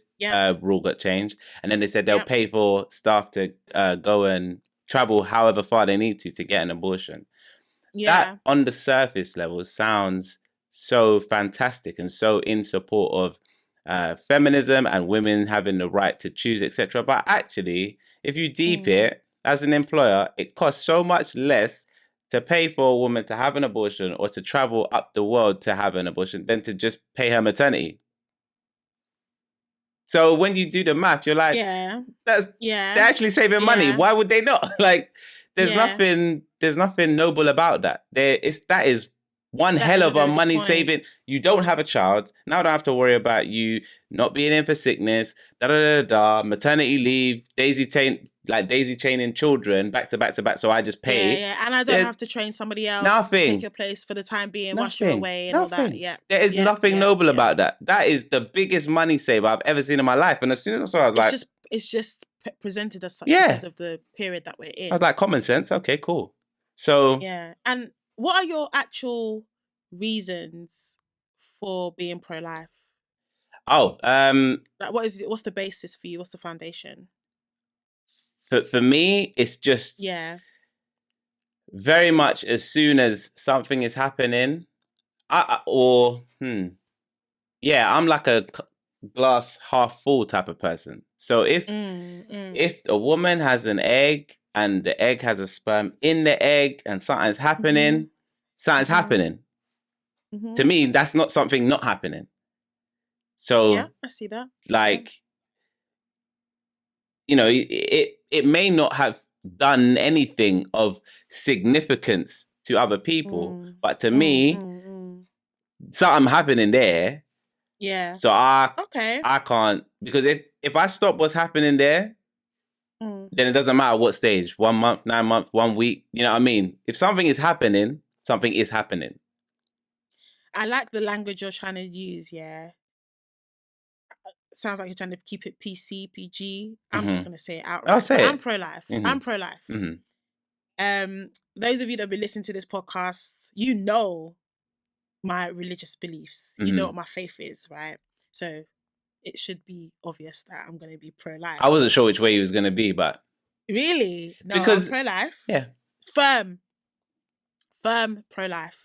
rule got changed, and then they said they'll pay for staff to go and travel however far they need to get an abortion. That on the surface level sounds so fantastic and so in support of feminism and women having the right to choose, etc. But actually, if you deep it, as an employer, it costs so much less to pay for a woman to have an abortion or to travel up the world to have an abortion than to just pay her maternity. So when you do the math, you're like, they're actually saving money. Why would they not? Like, there's nothing noble about that. That is one hell of a money saving. You don't have a child. Now I don't have to worry about you not being in for sickness, maternity leave, daisy chaining children back to back to back. So I just pay. Yeah. And I don't have to train somebody else to take your place for the time being, wash you away and all that. Yeah. There is nothing noble about that. That is the biggest money saver I've ever seen in my life. And as soon as I saw it, I was it's just presented as such because of the period that we're in. I was like, common sense. Okay, cool. So and what are your actual reasons for being pro-life? Like what's the basis for you? What's the foundation? For me, it's just very much as soon as something is happening, I'm like a glass half full type of person. So if a woman has an egg and the egg has a sperm in the egg and something's happening, something's happening. To me, that's not something not happening. So yeah, I see that. Like, you know, it may not have done anything of significance to other people, but to me, something happening there. Yeah. So I can't, because if I stop what's happening there, then it doesn't matter what stage, 1 month, 9 months, 1 week. You know what I mean? If something is happening, something is happening. I like the language you're trying to use. Yeah. Sounds like you're trying to keep it PC, PG. I'm just going to say it outright. I'll say I'm pro-life. I'm pro-life. Those of you that have been listening to this podcast, you know my religious beliefs. You know what my faith is, right? So it should be obvious that I'm going to be pro-life. I wasn't sure which way he was going to be, but... Really? No, because, I'm pro-life. Yeah. Firm pro-life.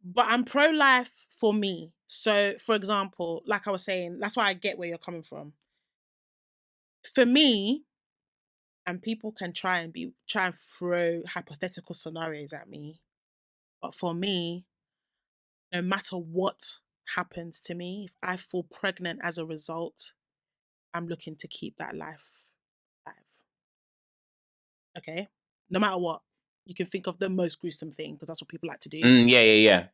But I'm pro-life for me. So, for example, like I was saying, that's why I get where you're coming from. For me, and people can try and throw hypothetical scenarios at me, but for me, no matter what happens to me, if I fall pregnant as a result, I'm looking to keep that life alive. Okay? No matter what. You can think of the most gruesome thing, because that's what people like to do. Yeah.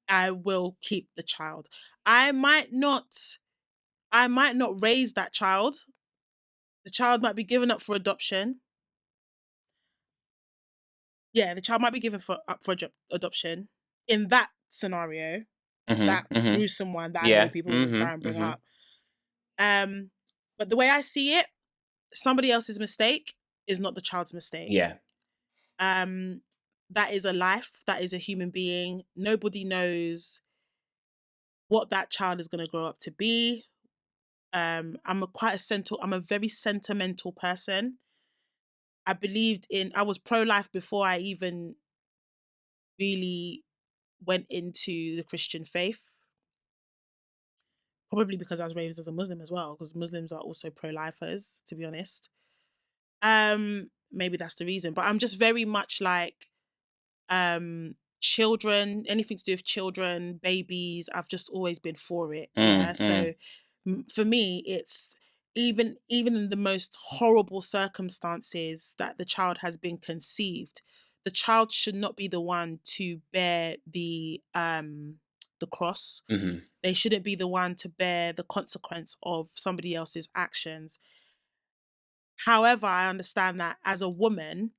I will keep the child. I might not raise that child. The child might be given up for adoption. Yeah, the child might be given up for adoption. In that scenario, that gruesome one that I know people will try and bring up. But the way I see it, somebody else's mistake is not the child's mistake. Yeah. That is a life. That is a human being. Nobody knows what that child is going to grow up to be. I'm a very sentimental person. I was pro-life before I even really went into the Christian faith. Probably because I was raised as a Muslim as well, because Muslims are also pro-lifers, to be honest. Maybe that's the reason. But I'm just very much like children, anything to do with children, babies, I've just always been for it. So for me, it's even in the most horrible circumstances that the child has been conceived, the child should not be the one to bear the cross. They shouldn't be the one to bear the consequence of somebody else's actions. However, I understand that as a woman,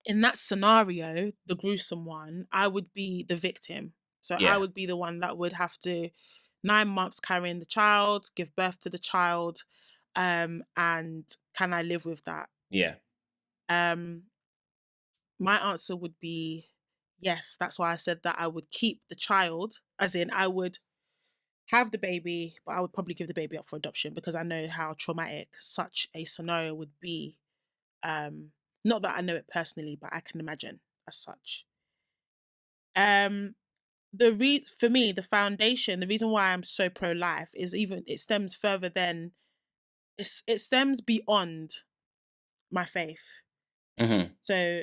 in that scenario, the gruesome one, I would be the victim. So I would be the one that would have to 9 months carrying the child, give birth to the child, and can I live with that? Yeah. My answer would be yes. That's why I said that I would keep the child, as in I would have the baby, but I would probably give the baby up for adoption, because I know how traumatic such a scenario would be. Not that I know it personally, but I can imagine as such. For me, the foundation, the reason why I'm so pro-life is it stems further than it stems beyond my faith. So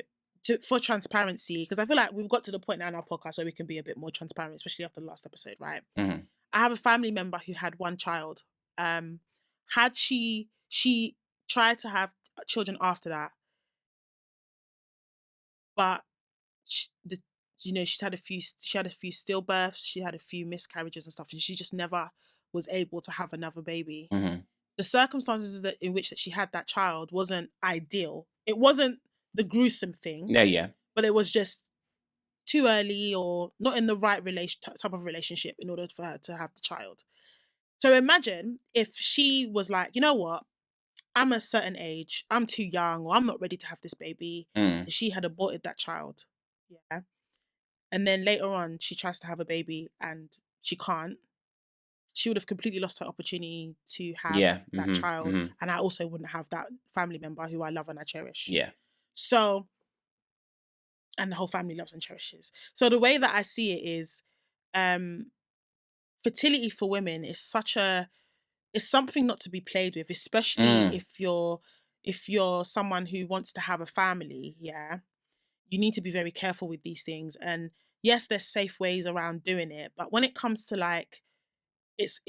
for transparency, because I feel like we've got to the point now in our podcast where we can be a bit more transparent, especially after the last episode, right? I have a family member who had one child. Had she tried to have children after that, but she's had a few stillbirths, she had a few miscarriages and stuff, and she just never was able to have another baby. The circumstances in which that she had that child wasn't ideal. It wasn't the gruesome thing. Yeah. But it was just too early or not in the right type of relationship in order for her to have the child. So imagine if she was like, you know what? I'm a certain age, I'm too young, or I'm not ready to have this baby. And she had aborted that child. Yeah. And then later on, she tries to have a baby and she can't. She would have completely lost her opportunity to have that child. And I also wouldn't have that family member who I love and I cherish. Yeah. So, and the whole family loves and cherishes. So the way that I see it is, fertility for women is something not to be played with, especially if you're if you're someone who wants to have a family, you need to be very careful with these things. And yes, there's safe ways around doing it, but when it comes to like, it's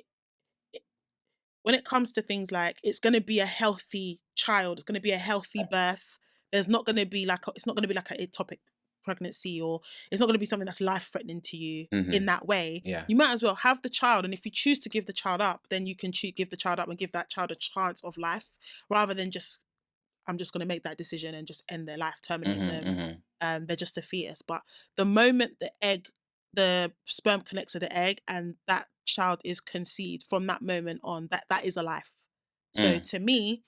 when it comes to things like it's going to be a healthy child, it's going to be a healthy birth. There's not going to be like it's not going to be like an ectopic pregnancy, or it's not going to be something that's life threatening to you in that way. Yeah. You might as well have the child, and if you choose to give the child up, then you can give the child up and give that child a chance of life, rather than just I'm just going to make that decision and just end their life, terminate them. They're just a fetus. But the moment the sperm connects to the egg and that child is conceived, from that moment on, that is a life. So to me,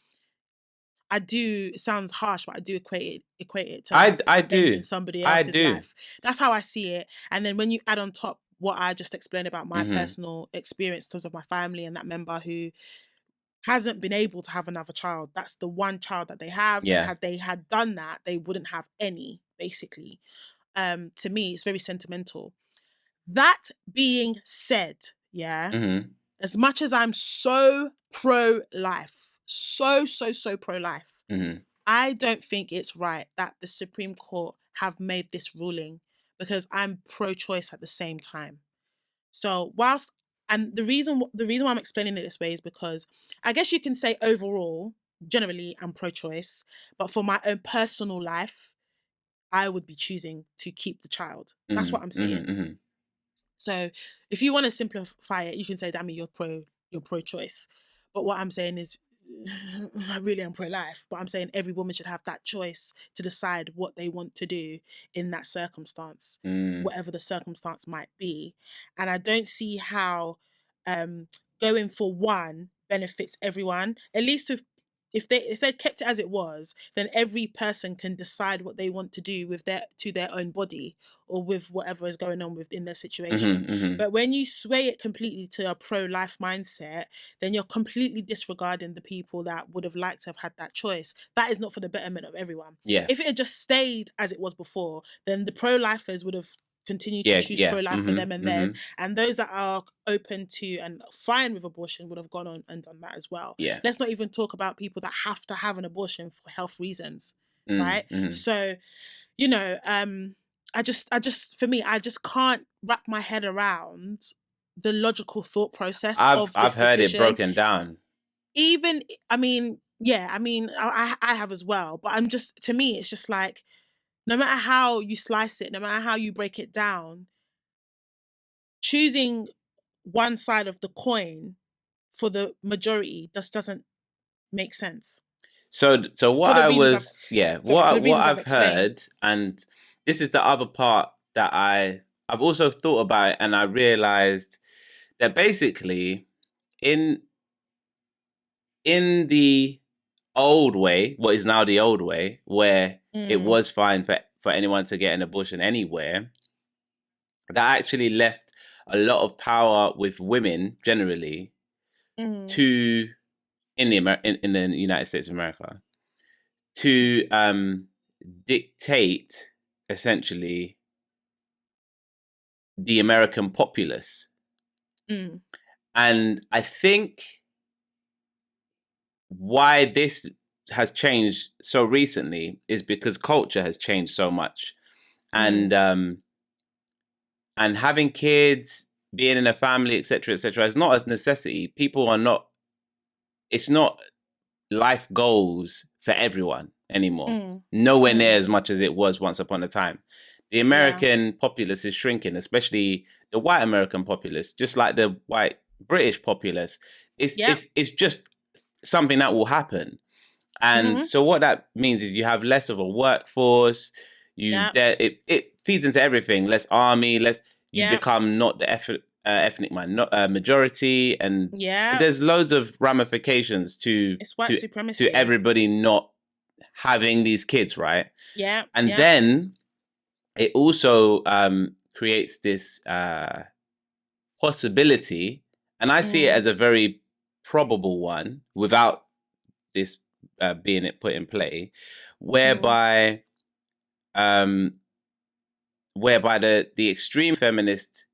it sounds harsh, but I do equate it to like I do. ending somebody else's life. That's how I see it. And then when you add on top what I just explained about my personal experience in terms of my family and that member who hasn't been able to have another child. That's the one child that they have. Yeah. And had they had done that, they wouldn't have any, basically. To me, it's very sentimental. That being said, as much as I'm so pro-life, so pro-life, I don't think it's right that the Supreme Court have made this ruling, because I'm pro-choice at the same time. So the reason why I'm explaining it this way is because I guess you can say overall, generally, I'm pro-choice, but for my own personal life, I would be choosing to keep the child. That's what I'm saying. So if you want to simplify it, you can say, Dammy, you're pro-choice. But what I'm saying is, I really am pro-life, but I'm saying every woman should have that choice to decide what they want to do in that circumstance, whatever the circumstance might be. And I don't see how going for one benefits everyone. At least if they kept it as it was, then every person can decide what they want to do with their own body, or with whatever is going on within their situation. But when you sway it completely to a pro-life mindset, then you're completely disregarding the people that would have liked to have had that choice. That is not for the betterment of everyone. Yeah. If it had just stayed as it was before, then the pro-lifers would have continue to choose pro-life for them and theirs, and those that are open to and fine with abortion would have gone on and done that as well. Let's not even talk about people that have to have an abortion for health reasons, right? So, I just for me, I just can't wrap my head around the logical thought process of this I've heard decision. it broken down. Even, I have as well, but to me, it's just like, no matter how you slice it, no matter how you break it down, choosing one side of the coin for the majority just doesn't make sense. So what I've heard, and this is the other part that I've also thought about, and I realized that basically in the old way, what is now the old way, where it was fine for anyone to get an abortion anywhere, that actually left a lot of power with women generally in the United States of America to dictate essentially the American populace. And I think why this has changed so recently is because culture has changed so much. And having kids, being in a family, etc., is not a necessity. People are not, it's not life goals for everyone anymore. Nowhere near as much as it was once upon a time. The American populace is shrinking, especially the white American populace, just like the white British populace. It's just something that will happen. And so what that means is you have less of a workforce. It feeds into everything. Less army, you become not the ethnic majority, and there's loads of ramifications to white supremacy, to everybody not having these kids, right? And then then it also creates this possibility, and I see it as a very probable one, without this being put in play, whereby the extreme feminist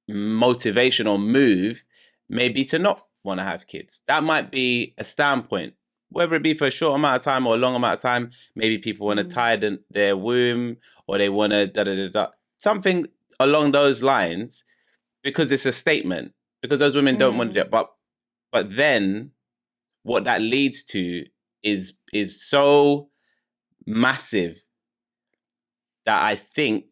motivation or move may be to not want to have kids. That might be a standpoint whether it be for a short amount of time or a long amount of time. Maybe people want to tie their womb, or they want to something along those lines, because it's a statement. Because those women don't want to do it. But then what that leads to is so massive that I think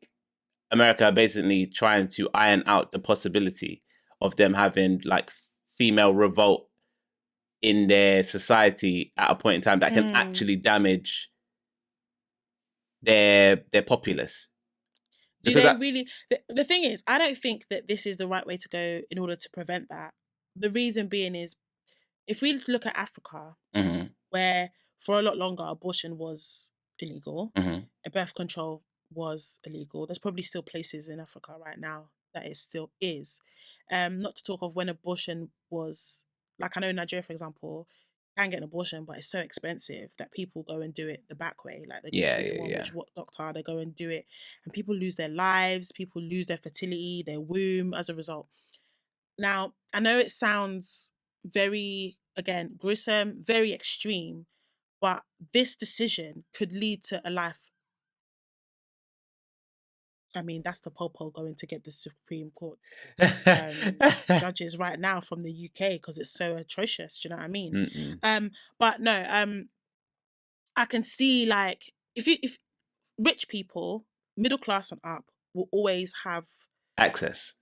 America are basically trying to iron out the possibility of them having like female revolt in their society at a point in time that can actually damage their populace. Do they really? The thing is, I don't think that this is the right way to go in order to prevent that. The reason being is, if we look at Africa, where for a lot longer abortion was illegal, and birth control was illegal, there's probably still places in Africa right now that it still is. Not to talk of when abortion was, like, I know in Nigeria, for example, you can get an abortion, but it's so expensive that people go and do it the back way. Like, they go to one which doctor, they go and do it, and people lose their lives, people lose their fertility, their womb as a result. Now, I know it sounds very, again, gruesome, very extreme, but this decision could lead to a life. I mean, that's the popo going to get the Supreme Court judges right now from the UK, because it's so atrocious. Do you know what I mean? But no, I can see, like, if rich people, middle class and up, will always have access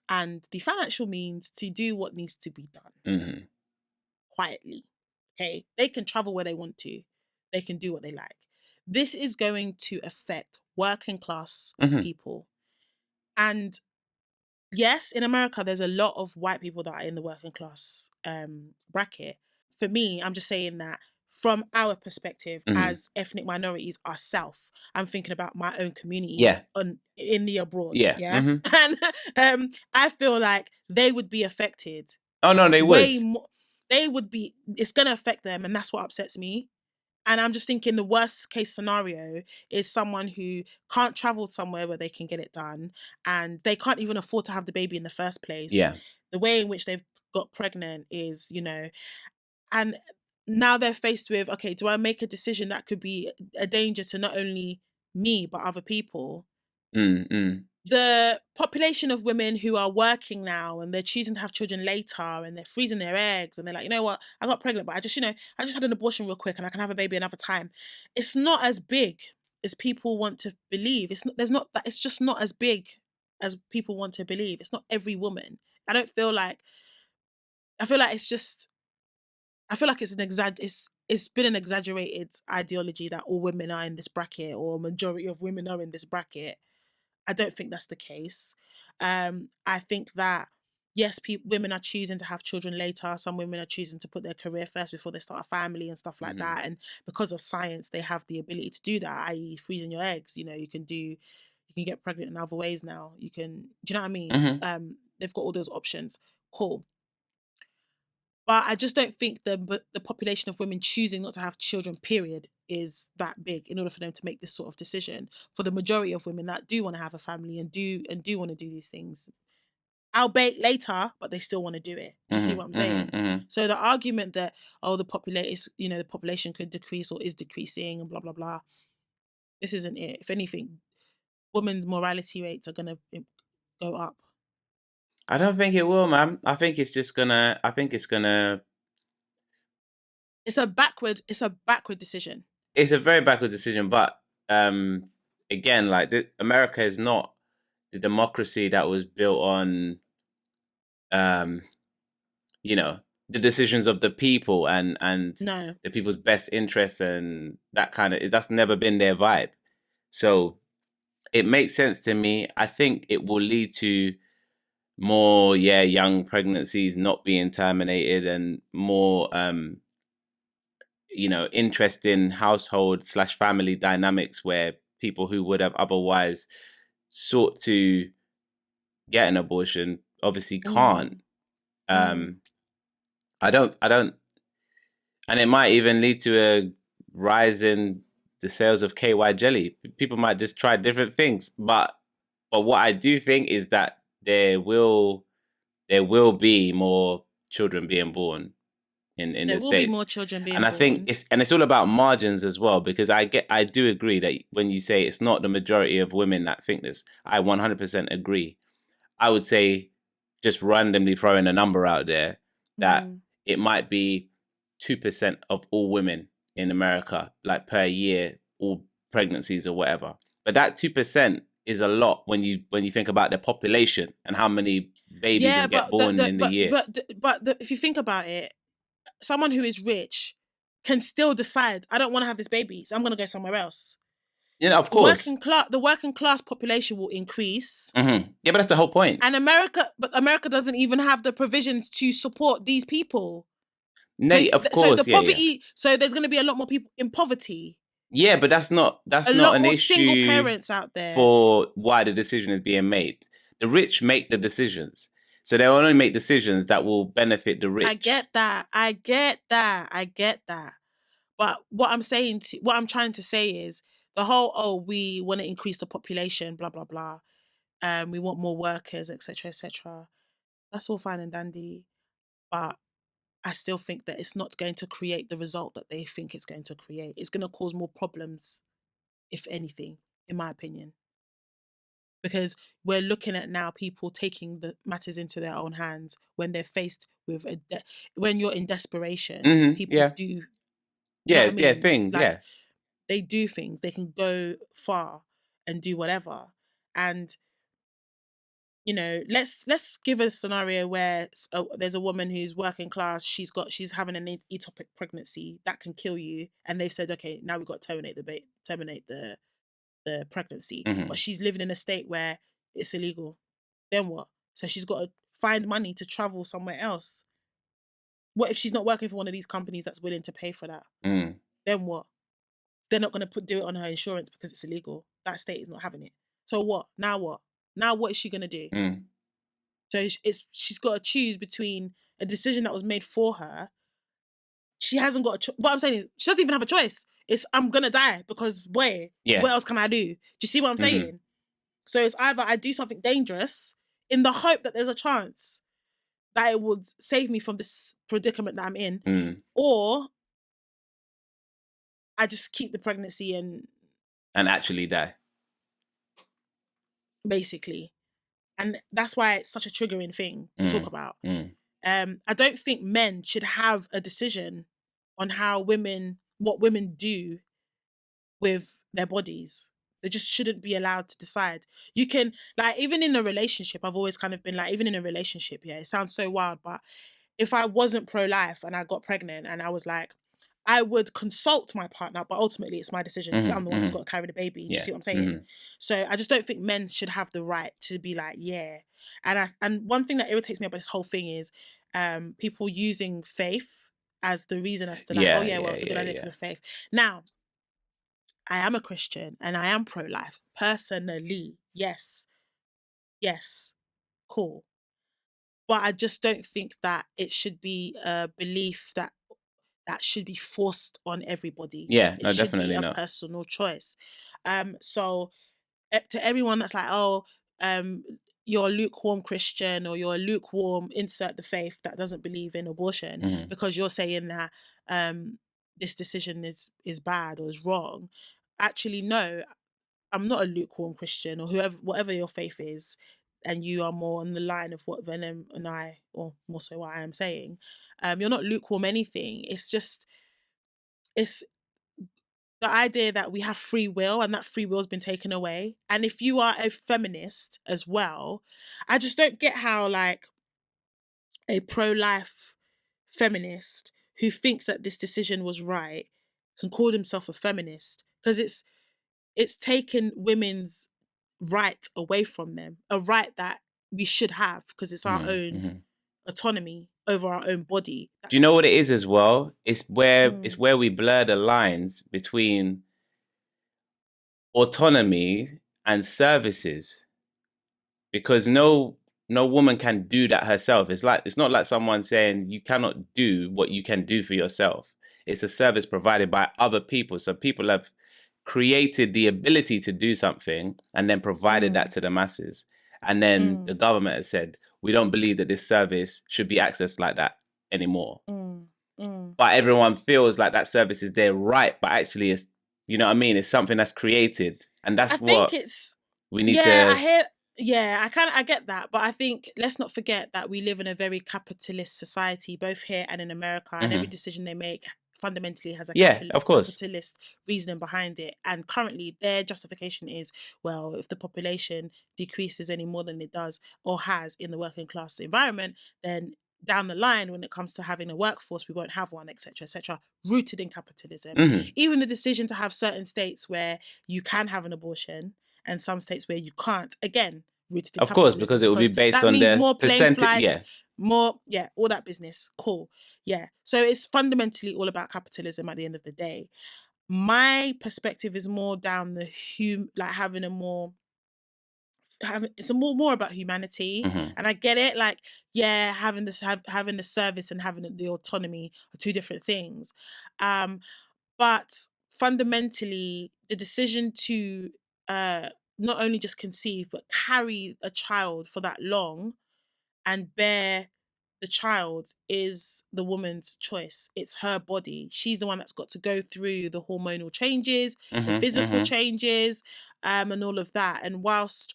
and the financial means to do what needs to be done quietly. Okay, they can travel where they want to, they can do what they like. This is going to affect working class people. And yes, in America, there's a lot of white people that are in the working class bracket. For me, I'm just saying that from our perspective as ethnic minorities ourselves, I'm thinking about my own community in the abroad. And I feel like they would be affected. Oh no, they would. More, they would be. It's going to affect them, and that's what upsets me. And I'm just thinking the worst case scenario is someone who can't travel somewhere where they can get it done, and they can't even afford to have the baby in the first place. Yeah. The way in which they've got pregnant is, and now they're faced with, okay, do I make a decision that could be a danger to not only me, but other people? The population of women who are working now and they're choosing to have children later, and they're freezing their eggs, and they're like, you know what, I got pregnant, but I just had an abortion real quick and I can have a baby another time. It's not as big as people want to believe. It's just not as big as people want to believe. It's not every woman. I feel like it's been an exaggerated ideology that all women are in this bracket, or a majority of women are in this bracket. I don't think that's the case. I think that, yes, women are choosing to have children later. Some women are choosing to put their career first before they start a family and stuff like that. And because of science, they have the ability to do that, i.e. freezing your eggs. You can get pregnant in other ways now. Do you know what I mean? They've got all those options. Cool. But I just don't think the population of women choosing not to have children, period, is that big in order for them to make this sort of decision. For the majority of women that do want to have a family and do want to do these things, albeit later, but they still want to do it. Do you see what I'm saying? So the argument that, the population could decrease or is decreasing and blah blah blah, this isn't it. If anything, women's morality rates are gonna go up. I don't think it will, man. I think it's gonna. It's a backward decision. It's a very backward decision, but again, like America is not the democracy that was built on, the decisions of the people and the people's best interests and that kind of. That's never been their vibe. So it makes sense to me. I think it will lead to more young pregnancies not being terminated, and more interesting household/family dynamics where people who would have otherwise sought to get an abortion obviously can't. I don't and it might even lead to a rise in the sales of KY jelly. People might just try different things, but what I do think is that there will be more children being born in the There will States. be more children being and I think born. it's all about margins as well, because I do agree that when you say it's not the majority of women that think this, I 100% agree. I would say, just randomly throwing a number out there, that it might be 2% of all women in America, like per year, all pregnancies or whatever. But that 2% is a lot when you think about the population and how many babies will get born in the year. But if you think about it, someone who is rich can still decide, I don't want to have this baby, so I'm going to go somewhere else. Yeah, of course. The working class population will increase. Mm-hmm. Yeah, but that's the whole point. And America doesn't even have the provisions to support these people. Of course, so the poverty. So there's going to be a lot more people in poverty. Yeah, but that's not an issue. Single parents out there for why the decision is being made. The rich make the decisions, so they'll only make decisions that will benefit the rich. I get that. But what I'm trying to say is the whole we want to increase the population, blah blah blah. We want more workers, etc., etc. That's all fine and dandy, but I still think that it's not going to create the result that they think it's going to create. It's going to cause more problems, if anything, in my opinion. Because we're looking at now people taking the matters into their own hands when they're faced with when you're in desperation. People do. Things. Like, they do things. They can go far and do whatever. And let's give a scenario where there's a woman who's working class. She's having an ectopic pregnancy that can kill you, and they've said, okay, now we've got to terminate the pregnancy. But she's living in a state where it's illegal. Then what? So she's got to find money to travel somewhere else. What if she's not working for one of these companies that's willing to pay for that? Then what? They're not going to do it on her insurance because it's illegal. That state is not having it. So what? Now what? Now what is she going to do? So she's got to choose between a decision that was made for her. She hasn't got what I'm saying is, she doesn't even have a choice. It's, I'm going to die because what else can I do? Do you see what I'm saying? So it's either I do something dangerous in the hope that there's a chance that it would save me from this predicament that I'm in, or I just keep the pregnancy and actually die. Basically. And that's why it's such a triggering thing to talk about. I don't think men should have a decision on what women do with their bodies. They just shouldn't be allowed to decide. You can, like, even in a relationship, I've always kind of been like, even in a relationship, it sounds so wild, but if I wasn't pro-life and I got pregnant and I was like, I would consult my partner, but ultimately it's my decision because I'm the one that's got to carry the baby. Do you see what I'm saying? So I just don't think men should have the right to be like, yeah. And one thing that irritates me about this whole thing is people using faith as the reason as to like, it's a good idea because of faith. Now, I am a Christian and I am pro-life personally. Yes, cool. But I just don't think that it should be a belief that should be forced on everybody. Yeah, no, it should definitely be a not. personal choice. So to everyone that's like, you're a lukewarm Christian or you're a lukewarm insert the faith that doesn't believe in abortion because you're saying that this decision is bad or is wrong. Actually, no, I'm not a lukewarm Christian or whatever your faith is, and you are more on the line of what Venom and I, or more so what I am saying. You're not lukewarm anything. It's just, it's the idea that we have free will and that free will has been taken away. And if you are a feminist as well, I just don't get how like a pro-life feminist who thinks that this decision was right can call himself a feminist, because it's taken women's right away from them, a right that we should have because it's our own autonomy over our own body. Do you know what it is as well? It's where we blur the lines between autonomy and services, because no woman can do that herself. It's not like someone saying you cannot do what you can do for yourself. It's a service provided by other people. So people have created the ability to do something and then provided that to the masses. And then the government has said, we don't believe that this service should be accessed like that anymore. but everyone feels like that service is their right, but actually it's, you know what I mean? It's something that's created, and that's what we need to. I get that, but I think let's not forget that we live in a very capitalist society, both here and in America, and every decision they make fundamentally has a Of course. capitalist reasoning behind it. And currently their justification is, well, if the population decreases any more than it does or has in the working class environment, then down the line, when it comes to having a workforce, we won't have one, etc., rooted in capitalism. Even the decision to have certain states where you can have an abortion and some states where you can't, again, rooted in Of capitalism. course, because it will be based on the more plane percentage. flights, more, all that business. Cool. Yeah. So it's fundamentally all about capitalism at the end of the day. My perspective is more down the it's more about humanity. And I get it, like, having the service and having the autonomy are two different things. But fundamentally, the decision to not only just conceive but carry a child for that long and bear the child is the woman's choice. It's her body. She's the one that's got to go through the hormonal changes, the physical changes, and all of that. And whilst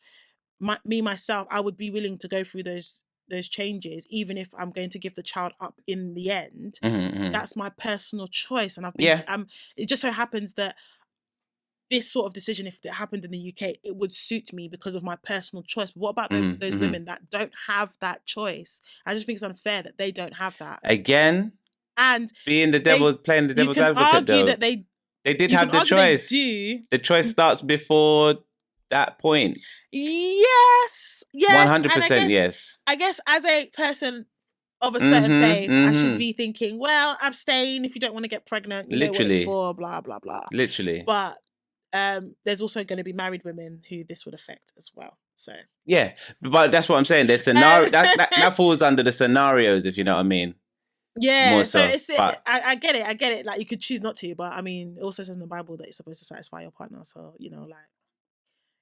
myself, I would be willing to go through those changes, even if I'm going to give the child up in the end. That's my personal choice. And it just so happens that this sort of decision, if it happened in the UK, it would suit me because of my personal choice. But what about those women that don't have that choice? I just think it's unfair that they don't have that. Again, and playing the devil's advocate, though, that they did have the choice. The choice starts before that point. Yes, 100%. Yes. I guess as a person of a certain faith, I should be thinking, well, abstain if you don't want to get pregnant. You know what it's for, blah blah blah. Literally. But there's also going to be married women who this would affect as well. So but that's what I'm saying. There's scenario that falls under the scenarios, if you know what I mean. Yeah, so I get it. Like, you could choose not to, but I mean, it also says in the Bible that you're supposed to satisfy your partner. So, you know, like,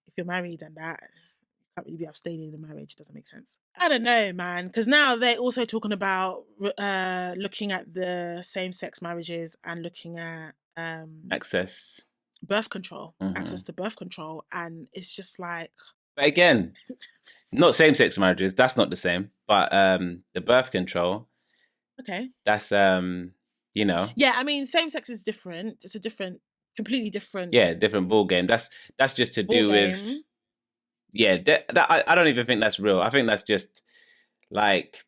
if you're married and that, you can't really be abstaining in a marriage. It doesn't make sense. I don't know, man, because now they're also talking about looking at the same-sex marriages and looking at access to birth control, and it's just like. But again, not same-sex marriages. That's not the same. But the birth control. Okay. That's you know. Yeah, I mean, same-sex is different. It's a completely different. Yeah, different ball game. That's just to do with. Yeah, I don't even think that's real. I think that's just like.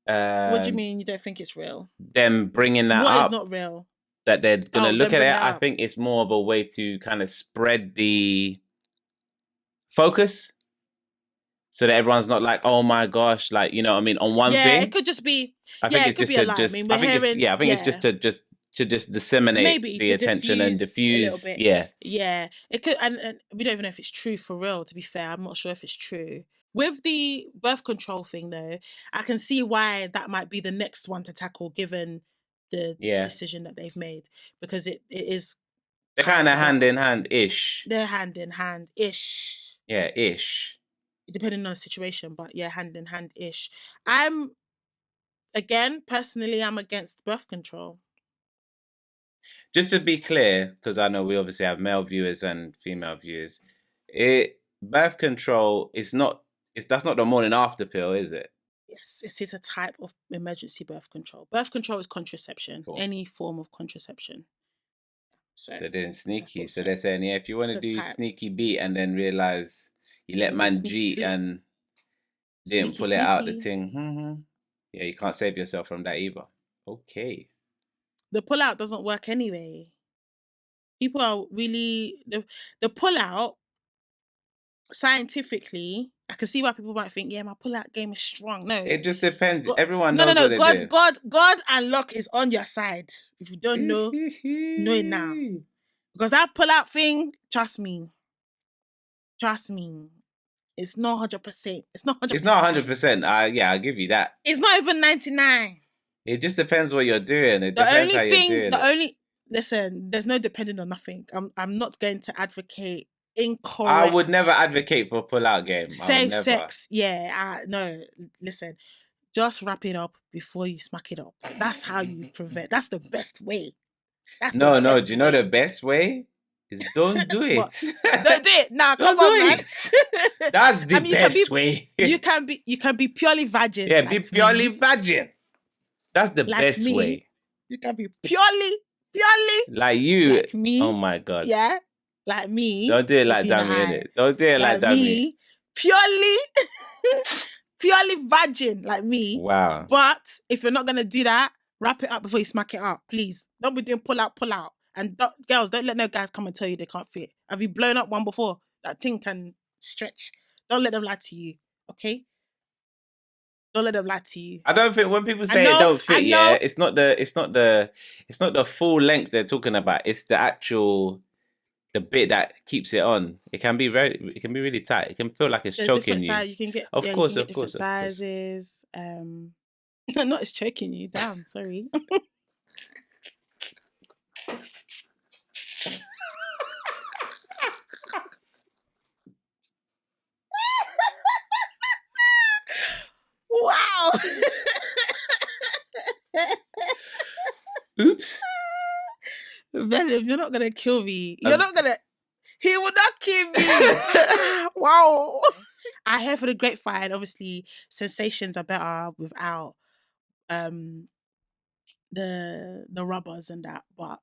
What do you mean you don't think it's real? Them bringing that up. What is not real? That they're gonna look at it. I think it's more of a way to kind of spread the focus, so that everyone's not like, oh my gosh, like, you know what I mean, on one thing. Yeah, it could just be. I think it's just to just. I think it's just to just disseminate the attention and diffuse. Yeah, it could, and we don't even know if it's true for real. To be fair, I'm not sure if it's true. With the birth control thing, though, I can see why that might be the next one to tackle, given the decision that they've made, because it is. They're kind of hand in hand ish. They're hand in hand ish. Yeah, ish. Depending on the situation, but yeah, hand in hand ish. Personally, I'm against birth control. Just to be clear, because I know we obviously have male viewers and female viewers, birth control is not. That's not the morning after pill, is it? Yes, it is a type of emergency birth control. Birth control is contraception, any form of contraception. So they're sneaky. So they're saying, if you want to do sneaky beat and then realize you let man cheat and didn't pull it out the thing, yeah, you can't save yourself from that either. Okay. The pull out doesn't work anyway. People are really the pull out. Scientifically, I can see why people might think, my pull-out game is strong. No, it just depends. Everyone knows what they do. God and luck is on your side. If you don't know, know it now. Because that pull-out thing, trust me, it's not 100%. It's not 100%. It's not 100%. Yeah, I'll give you that. It's not even 99. It just depends what you're doing. It depends how you're doing. Listen, there's no depending on nothing. I'm not going to advocate incorrect. I would never advocate for a pull-out game. Safe sex. Yeah. No, listen. just wrap it up before you smack it up. That's how you prevent. That's the best way. That's No, the no. best Do you know the way. best way? Is don't do it. What? Don't do it. Nah, Don't come on, do man. it. That's the I mean, best way. you can be purely virgin. Yeah, like be purely me, virgin. That's the like best me. way. You can be purely Like you. like me. Oh my God. Yeah, like me. Don't do it like looking in the Dammy, eye. innit? Don't do it like Dammy. me. Purely virgin, like me. Wow. But if you're not gonna do that, wrap it up before you smack it up, please. Don't be doing pull out. And girls, don't let no guys come and tell you they can't fit. Have you blown up one before? That thing can stretch. Don't let them lie to you, okay? Don't let them lie to you. I don't think when people say it don't fit, yeah, it's not the full length they're talking about. It's the bit that keeps it on. It can be really tight. It can feel like it's choking you. You can get of course, different sizes. Not it's choking you. Damn, sorry. Wow. Oops. Venom, you're not gonna kill me. He will not kill me. Wow. I heard for the grapevine, obviously, sensations are better without the rubbers and that, but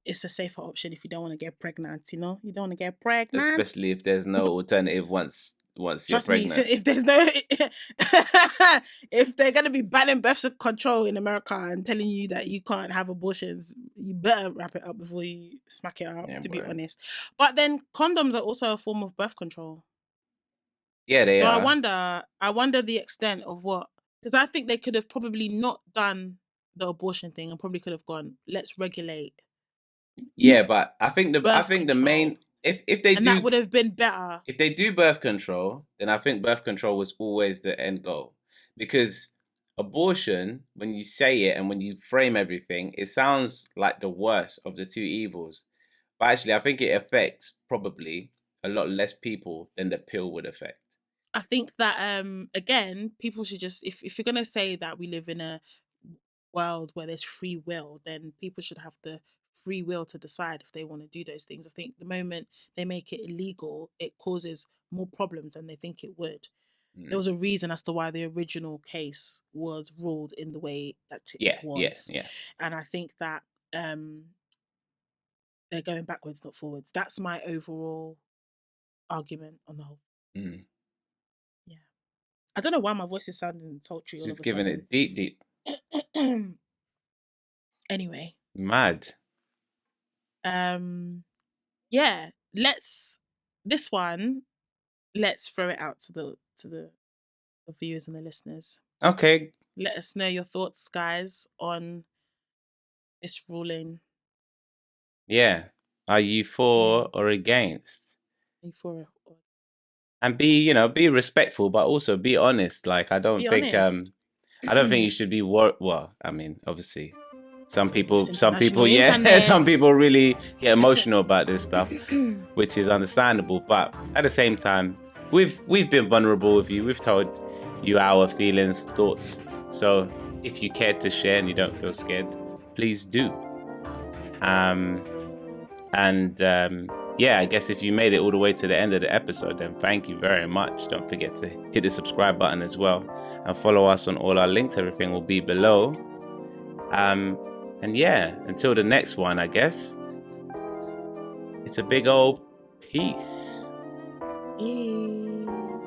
it's a safer option if you don't want to get pregnant, you know? You don't want to get pregnant. Especially if there's no alternative once you're pregnant. Me, if there's no if they're gonna be banning birth control in America and telling you that you can't have abortions, you better wrap it up before you smack it up, be honest. But then condoms are also a form of birth control. Yeah, they are. So I wonder the extent of what, because I think they could have probably not done the abortion thing and probably could have gone, let's regulate. Yeah, but I think the main if they do, that would have been better. If they do birth control, then I think birth control was always the end goal. Because abortion, when you say it and when you frame everything, it sounds like the worst of the two evils. But actually, I think it affects probably a lot less people than the pill would affect. I think that again, people should just, if you're gonna say that we live in a world where there's free will, then people should have the free will to decide if they want to do those things. I think the moment they make it illegal, it causes more problems than they think it would. There was a reason as to why the original case was ruled in the way that it was. Yeah. And I think that they're going backwards, not forwards. That's my overall argument on the whole. Yeah. I don't know why my voice is sounding sultry. She's giving it deep. Anyway. Mad. Yeah. Let's throw it out to the viewers and the listeners. Okay. Let us know your thoughts, guys, on this ruling. Yeah. Are you for or against? Are you for or... And be respectful, but also be honest. Like I don't think you should be well, I mean, obviously some people yeah, some people really get emotional about this stuff, which is understandable, but at the same time, we've been vulnerable with you. We've told you our feelings, thoughts. So if you care to share and you don't feel scared, please do. Yeah, I guess if you made it all the way to the end of the episode, then thank you very much. Don't forget to hit the subscribe button as well and follow us on all our links. Everything will be below. And yeah, until the next one, I guess it's a big old peace. Peace.